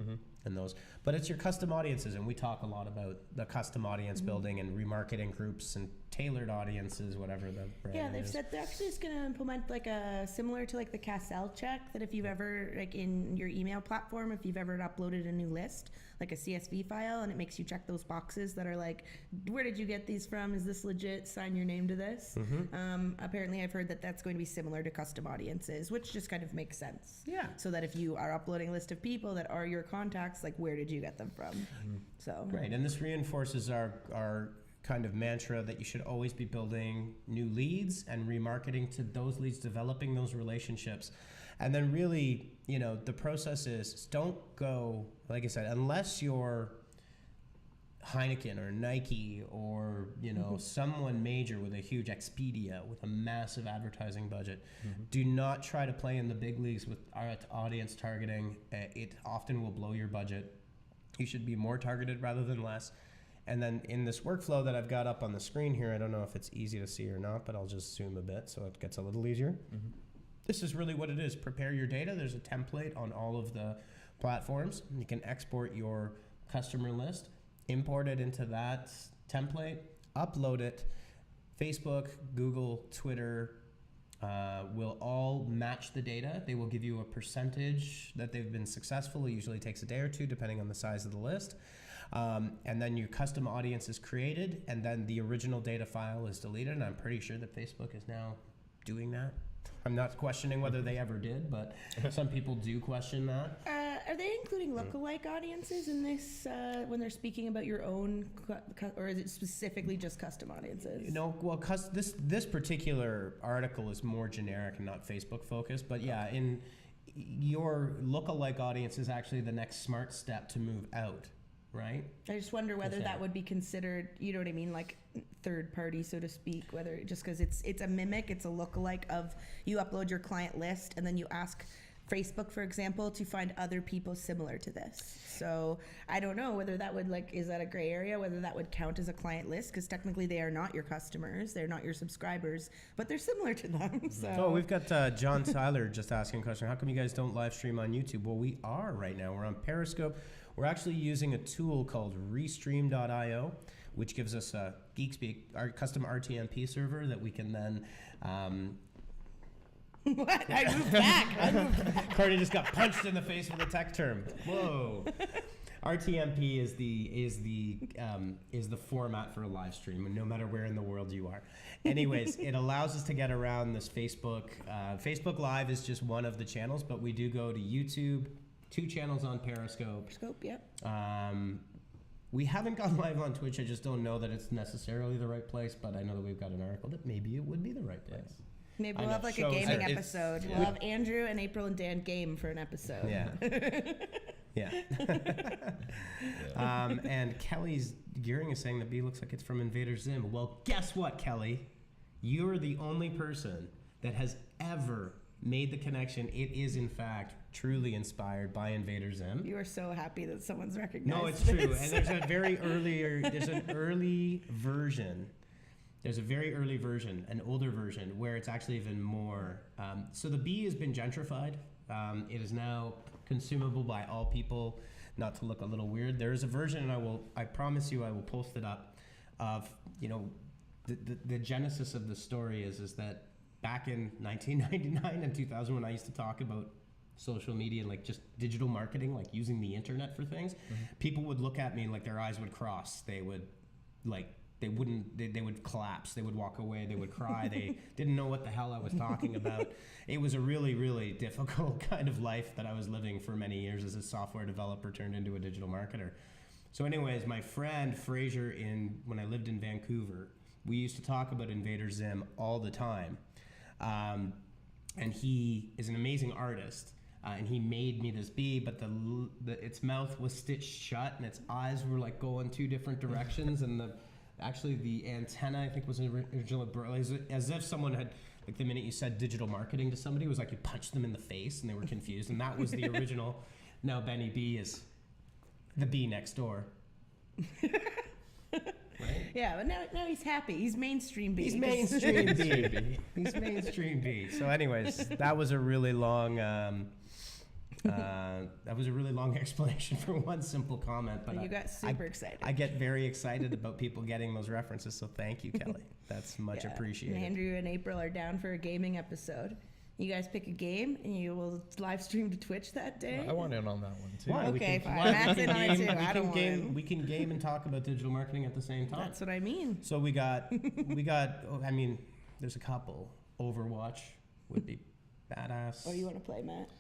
and those, but it's your custom audiences, and we talk a lot about the custom audience building and remarketing groups and tailored audiences, whatever the brand Yeah, they've is. said they're actually just going to implement like a similar to like the Cassell check, that if you've ever, like in your email platform, if you've ever uploaded a new list, like a CSV file, and it makes you check those boxes that are like, where did you get these from? Is this legit? Sign your name to this. Apparently I've heard that that's going to be similar to custom audiences, which just kind of makes sense. Yeah. So that if you are uploading a list of people that are your contacts, like where did you get them from? So Right, and this reinforces our kind of mantra that you should always be building new leads and remarketing to those leads, developing those relationships. And then really, the process is, don't go, like I said, unless you're Heineken or Nike or, someone major with a huge Expedia with a massive advertising budget. Do not try to play in the big leagues with audience targeting. It often will blow your budget. You should be more targeted rather than less. And then in this workflow that I've got up on the screen here, I don't know if it's easy to see or not, but I'll just zoom a bit so it gets a little easier. This is really what it is. Prepare your data. There's a template on all of the platforms. You can export your customer list, import it into that template, upload it. Facebook, Google, Twitter will all match the data. They will give you a percentage that they've been successful. It usually takes a day or two, depending on the size of the list. And then your custom audience is created, and then the original data file is deleted. And I'm pretty sure that Facebook is now doing that. I'm not questioning whether they ever did, but some people do question that. Are they including lookalike audiences in this when they're speaking about your own, or is it specifically just custom audiences? Well, this particular article is more generic and not Facebook focused, but yeah, in your lookalike audience is actually the next smart step to move out, right? I just wonder whether that would be considered, you know what I mean, like third party, so to speak, whether just because it's a mimic, it's a lookalike of, you upload your client list and then you ask Facebook, for example, to find other people similar to this. So I don't know whether that would, is that a gray area, whether that would count as a client list, because technically they are not your customers, they're not your subscribers, but they're similar to them. So we've got John Tyler just asking a question. How come you guys don't live stream on YouTube? Well, we are right now. We're on Periscope. We're actually using a tool called Restream.io, which gives us a GeekSpeak, our custom RTMP server that we can then... What? I moved back. Courtney just got punched in the face with a tech term. Whoa. RTMP is the format for a live stream, no matter where in the world you are. Anyways, it allows us to get around this Facebook. Facebook Live is just one of the channels, but we do go to YouTube, 2 channels on Periscope. We haven't gone live on Twitch. I just don't know that it's necessarily the right place, but I know that we've got an article that maybe it would be the right place. Maybe we'll have like a gaming episode. We'll have Andrew and April and Dan game for an episode. Yeah. And Kelly's Gearing is saying that B looks like it's from Invader Zim. Well, guess what, Kelly? You're the only person that has ever made the connection. It is, in fact, truly inspired by Invader Zim. You are so happy that someone's recognized No, it's true. And there's an early version. There's a very early version, an older version, where it's actually even more. So the bee has been gentrified. It is now consumable by all people, not to look a little weird. There is a version, and I promise you I will post it up, of, the genesis of the story is that back in 1999 and 2000, when I used to talk about social media and like just digital marketing, like using the internet for things, people would look at me and like their eyes would cross. They would they would collapse. They would walk away. They would cry. They didn't know what the hell I was talking about. It was a really, really difficult kind of life that I was living for many years as a software developer turned into a digital marketer. So anyways, my friend Fraser, when I lived in Vancouver, we used to talk about Invader Zim all the time. And he is an amazing artist. And he made me this bee, but its mouth was stitched shut and its eyes were like going 2 different directions. And the antenna, I think, was originally as if someone had, like, the minute you said digital marketing to somebody, it was like you punched them in the face and they were confused. And that was the original. Now Benny B is the bee next door. Right? Yeah, but now he's happy. He's mainstream B. He's mainstream B. He's mainstream B. So anyways, that was a really long explanation for one simple comment. But you got super excited. I get very excited about people getting those references, so thank you, Kelly. That's much appreciated. And Andrew and April are down for a gaming episode. You guys pick a game and you will live stream to Twitch that day. I want in on that one too. Why? Okay, fine. Matt's in on it too. I don't want. We can game and talk about digital marketing at the same time. That's what I mean. So we got. I mean, there's a couple. Overwatch would be badass. What do you want to play, Matt?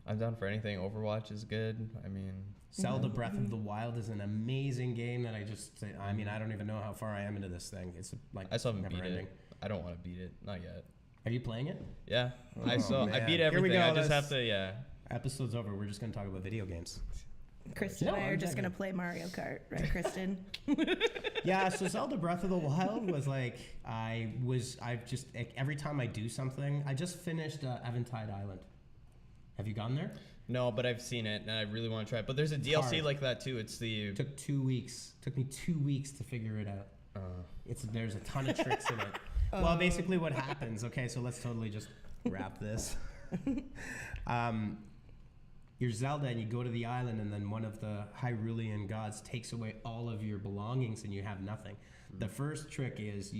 I'm down for anything. Overwatch is good. I mean, Zelda Breath of the Wild is an amazing game that I don't even know how far I am into this thing. It's like I still haven't never beat ending. it. I don't want to beat it. Not yet. Are you playing it? Yeah. I man. beat Here we everything. go. I just have to, yeah. Episode's over. We're just going to talk about video games. Kristen and I are just going to play Mario Kart, right, Kristen? Yeah, so Zelda Breath of the Wild was like, every time I do something, I just finished Eventide Island. Have you gone there? No, but I've seen it and I really want to try it. But there's a DLC hard. like that too. It's the... Took 2 weeks. Took me 2 weeks to figure it out. There's a ton of tricks in it. Well, basically what happens, okay, so let's totally just wrap this. You're Zelda and you go to the island and then one of the Hyrulean gods takes away all of your belongings and you have nothing. The first trick is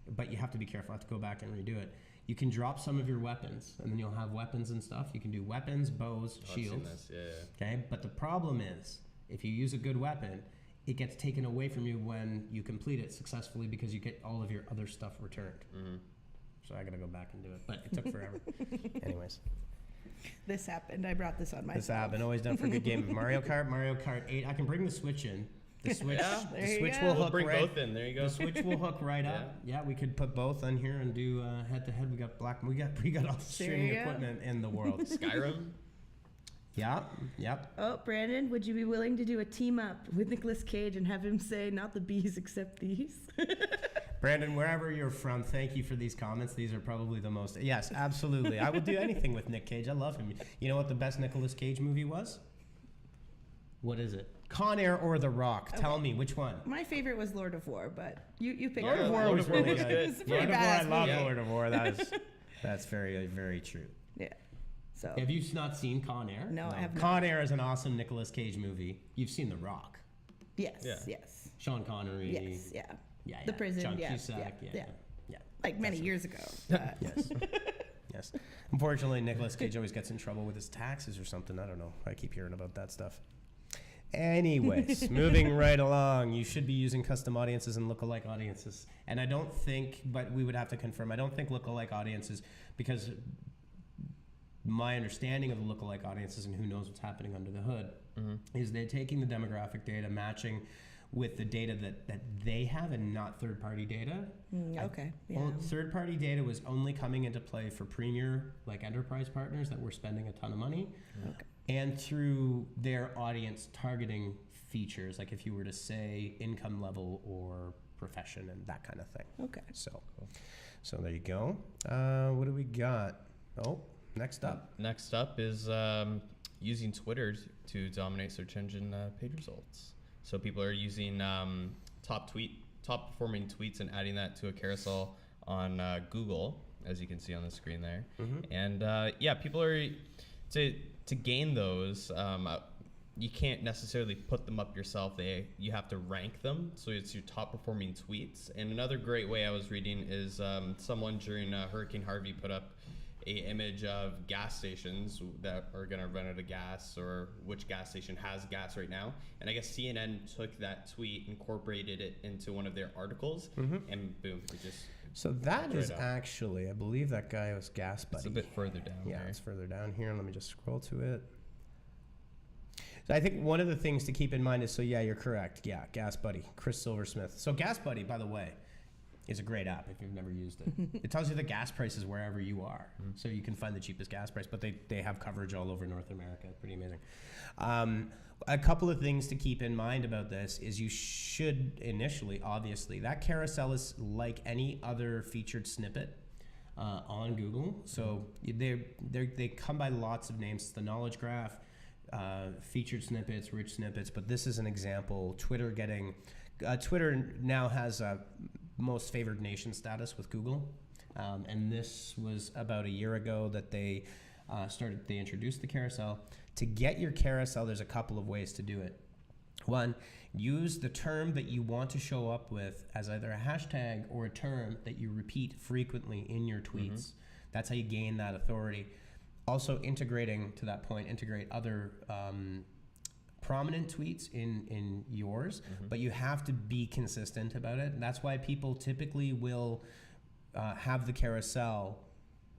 but you have to be careful. I have to go back and redo it. You can drop some of your weapons and then you'll have weapons and stuff. You can do weapons, bows, shields. I've seen this, Okay, but the problem is if you use a good weapon, it gets taken away from you when you complete it successfully because you get all of your other stuff returned. Mm-hmm. So I gotta go back and do it, but it took forever. Anyways. This happened. I brought this on myself. This happened. Always done for a good game of Mario Kart 8. I can bring the Switch in. The Switch, the Switch will hook bring right. both in. There you go. The Switch will hook right up. Yeah, we could put both on here and do head to head. We got all the streaming equipment in the world. Skyrim. Yep. Oh, Brandon, would you be willing to do a team up with Nicolas Cage and have him say, "Not the bees, except these"? Brandon, wherever you're from, thank you for these comments. These are probably the most. Yes, absolutely. I would do anything with Nick Cage. I love him. You know what the best Nicolas Cage movie was? What is it? Con Air or The Rock? Okay. Tell me which one. My favorite was Lord of War, but you pick. Lord of War was really good. It's a pretty Lord of War, I love movie. Lord of War. That's very, very true. Yeah. So. Have you not seen Con Air? No, I have not. Con Air is an awesome Nicolas Cage movie. You've seen The Rock. Yes. Yeah. Yes. Sean Connery. Yes. Yeah. Yeah. The prison. John Yeah. Cusack. Yeah. Like many years ago. Yes. Yes. Unfortunately, Nicolas Cage always gets in trouble with his taxes or something. I don't know. I keep hearing about that stuff. Anyways, moving right along, you should be using custom audiences and lookalike audiences. And I don't think, but we would have to confirm, I don't think lookalike audiences, because my understanding of the lookalike audiences and who knows what's happening under the hood, is they're taking the demographic data, matching with the data that they have and not third-party data. Okay. Yeah. Third-party data was only coming into play for premier, like enterprise partners that were spending a ton of money. Okay. And through their audience targeting features, like if you were to say income level or profession and that kind of thing. Okay. So there you go. What do we got? Oh, next up. Next up is using Twitter to dominate search engine page results. So people are using top performing tweets and adding that to a carousel on Google, as you can see on the screen there. And people are to gain those. You can't necessarily put them up yourself. You have to rank them. So it's your top performing tweets. And another great way I was reading is someone during Hurricane Harvey put up a image of gas stations that are going to run out of gas, or which gas station has gas right now. And I guess CNN took that tweet, incorporated it into one of their articles, and boom, it just... So that is actually, I believe that guy was Gas Buddy. It's a bit further down. Yeah, it's further down here. Let me just scroll to it. So I think one of the things to keep in mind is, so yeah, you're correct. Yeah, Gas Buddy, Chris Silversmith. So Gas Buddy, by the way, is a great app if you've never used it. It tells you the gas prices wherever you are. So you can find the cheapest gas price, but they have coverage all over North America. Pretty amazing. A couple of things to keep in mind about this is you should initially, obviously, that carousel is like any other featured snippet on Google. So they come by lots of names. It's the knowledge graph, featured snippets, rich snippets, but this is an example. Twitter now has a most favored nation status with Google. And this was about a year ago that they introduced the carousel. To get your carousel, there's a couple of ways to do it. One, use the term that you want to show up with as either a hashtag or a term that you repeat frequently in your tweets. That's how you gain that authority. Also integrate other prominent tweets in yours, but you have to be consistent about it. And that's why people typically will have the carousel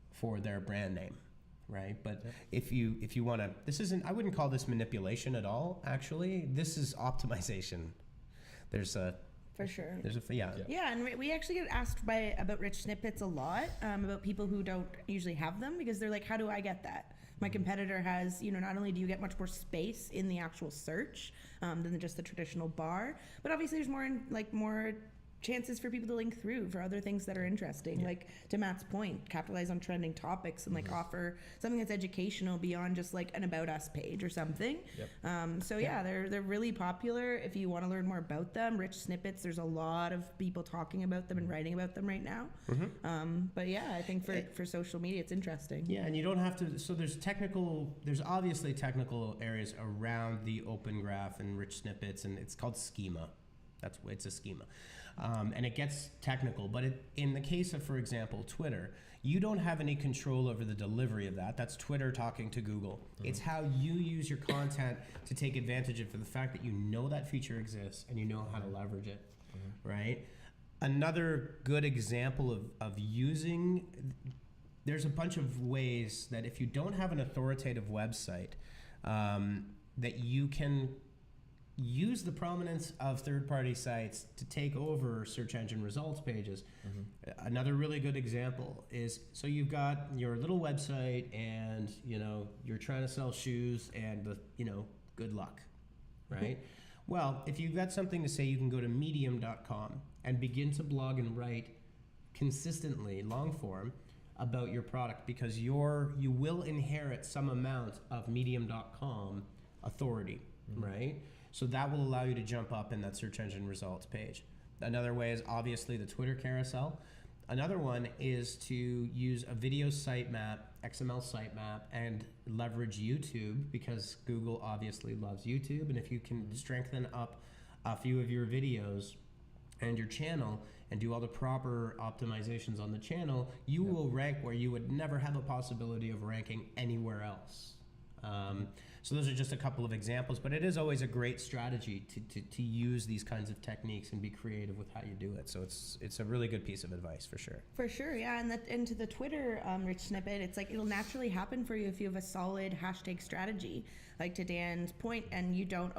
for their brand name. Right, but if you want to, I wouldn't call this manipulation at all. Actually, this is optimization. For sure. Yeah, and we actually get asked about rich snippets a lot, about people who don't usually have them, because they're like, how do I get that? My competitor has, not only do you get much more space in the actual search than just the traditional bar, but obviously there's more chances for people to link through for other things that are interesting, like to Matt's point, capitalize on trending topics and offer something that's educational beyond just like an about us page or something. They're really popular. If you want to learn more about them, rich snippets, there's a lot of people talking about them and writing about them right now. I think for social media it's interesting. Yeah, and you don't have to, so there's obviously technical areas around the open graph and rich snippets, and it's called schema. It's a schema. And it gets technical, but in the case of, for example, Twitter, you don't have any control over the delivery of that. That's Twitter talking to Google. It's how you use your content to take advantage of the fact that you know that feature exists and you know how to leverage it, right? Another good example of using, there's a bunch of ways that if you don't have an authoritative website, that you can use the prominence of third-party sites to take over search engine results pages. Another really good example is, so you've got your little website and you're trying to sell shoes and good luck, right? Well, if you've got something to say, you can go to medium.com and begin to blog and write consistently, long form, about your product, because you will inherit some amount of medium.com authority, right? So that will allow you to jump up in that search engine results page. Another way is obviously the Twitter carousel. Another one is to use a video sitemap, XML sitemap, and leverage YouTube, because Google obviously loves YouTube. And if you can strengthen up a few of your videos and your channel and do all the proper optimizations on the channel, you will rank where you would never have a possibility of ranking anywhere else. So those are just a couple of examples, but it is always a great strategy to use these kinds of techniques and be creative with how you do it. So it's a really good piece of advice for sure. For sure, yeah. And to the Twitter rich snippet, it's like it'll naturally happen for you if you have a solid hashtag strategy. Like to Dan's point, and you don't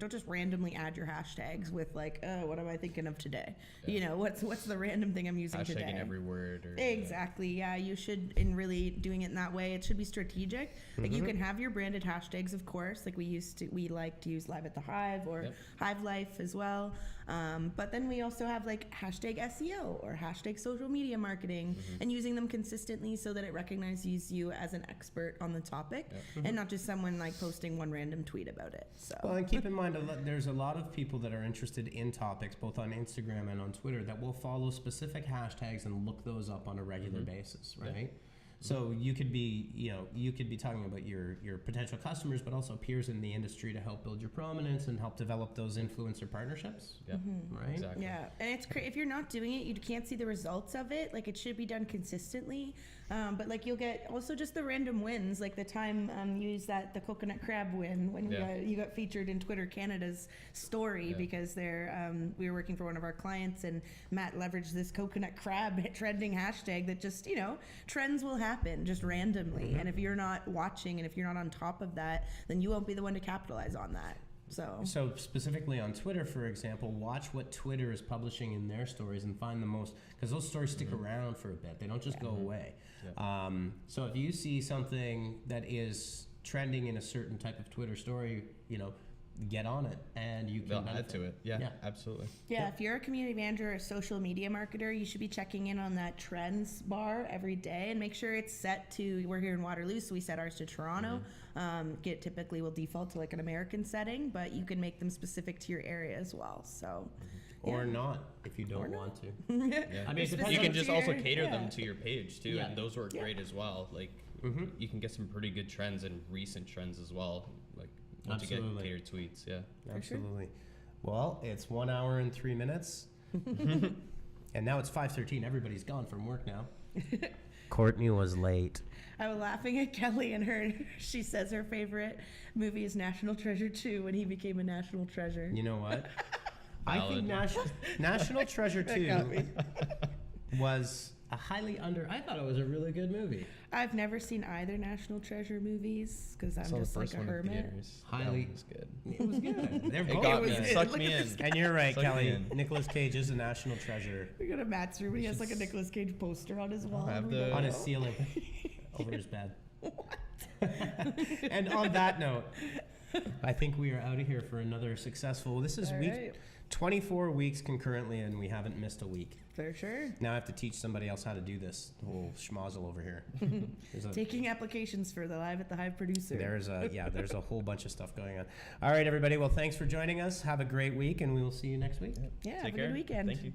just randomly add your hashtags with like, oh, what am I thinking of today? Yeah. You know, what's the random thing I'm using today? Hashtagging every word. Exactly, yeah. You should, in really doing it in that way, it should be strategic. Like you can have your branded hashtags, of course. Like we like to use Live at the Hive or Hive Life as well. But then we also have like hashtag SEO or hashtag social media marketing, and using them consistently so that it recognizes you as an expert on the topic and not just someone like posting one random tweet about it. So. Well, and keep in mind, there's a lot of people that are interested in topics, both on Instagram and on Twitter, that will follow specific hashtags and look those up on a regular basis, right? Yeah. So you could be talking about your potential customers, but also peers in the industry to help build your prominence and help develop those influencer partnerships. Yeah, right. Exactly. Yeah, and it's if you're not doing it, you can't see the results of it. Like it should be done consistently, but like you'll get also just the random wins. Like the time you used the coconut crab win when you got featured in Twitter Canada's story because we were working for one of our clients, and Matt leveraged this coconut crab trending hashtag that just trends will happen just randomly, and if you're not watching and if you're not on top of that, then you won't be the one to capitalize on that. So specifically on Twitter, for example, watch what Twitter is publishing in their stories and find the most, because those stories stick around for a bit. They don't just go away. Yeah. So if you see something that is trending in a certain type of Twitter story, get on it, and you can add to it. Yeah, absolutely. Yeah, if you're a community manager or a social media marketer, you should be checking in on that trends bar every day and make sure it's set to, we're here in Waterloo, so we set ours to Toronto. Typically will default to like an American setting, but you can make them specific to your area as well. So or not if you don't want to. I mean, you can just also cater them to your page too, and those work great as well. Like you can get some pretty good trends and recent trends as well. Like once you get catered tweets, absolutely. Sure. Well, it's 1 hour and 3 minutes, and now it's 5:13. Everybody's gone from work now. Courtney was late. I was laughing at Kelly and she says her favorite movie is National Treasure 2 when he became a national treasure. You know what? I think National Treasure 2 was a I thought it was a really good movie. I've never seen either National Treasure movies because I'm just like a hermit. Highly was good. It was good. They're both. It got me. Sucked me in. And you're right, Kelly. Nicolas Cage is a national treasure. We go to Matt's room. He has like a Nicolas Cage poster on his wall. On his ceiling, over his bed. What? And on that note, I think we are out of here for another successful. This is week 24 weeks concurrently, and we haven't missed a week. For sure. Now I have to teach somebody else how to do this whole schmozzle over here. Taking applications for the Live at the Hive producer. There's a whole bunch of stuff going on. All right, everybody. Well, thanks for joining us. Have a great week, and we will see you next week. Yeah, have a good weekend. Thank you.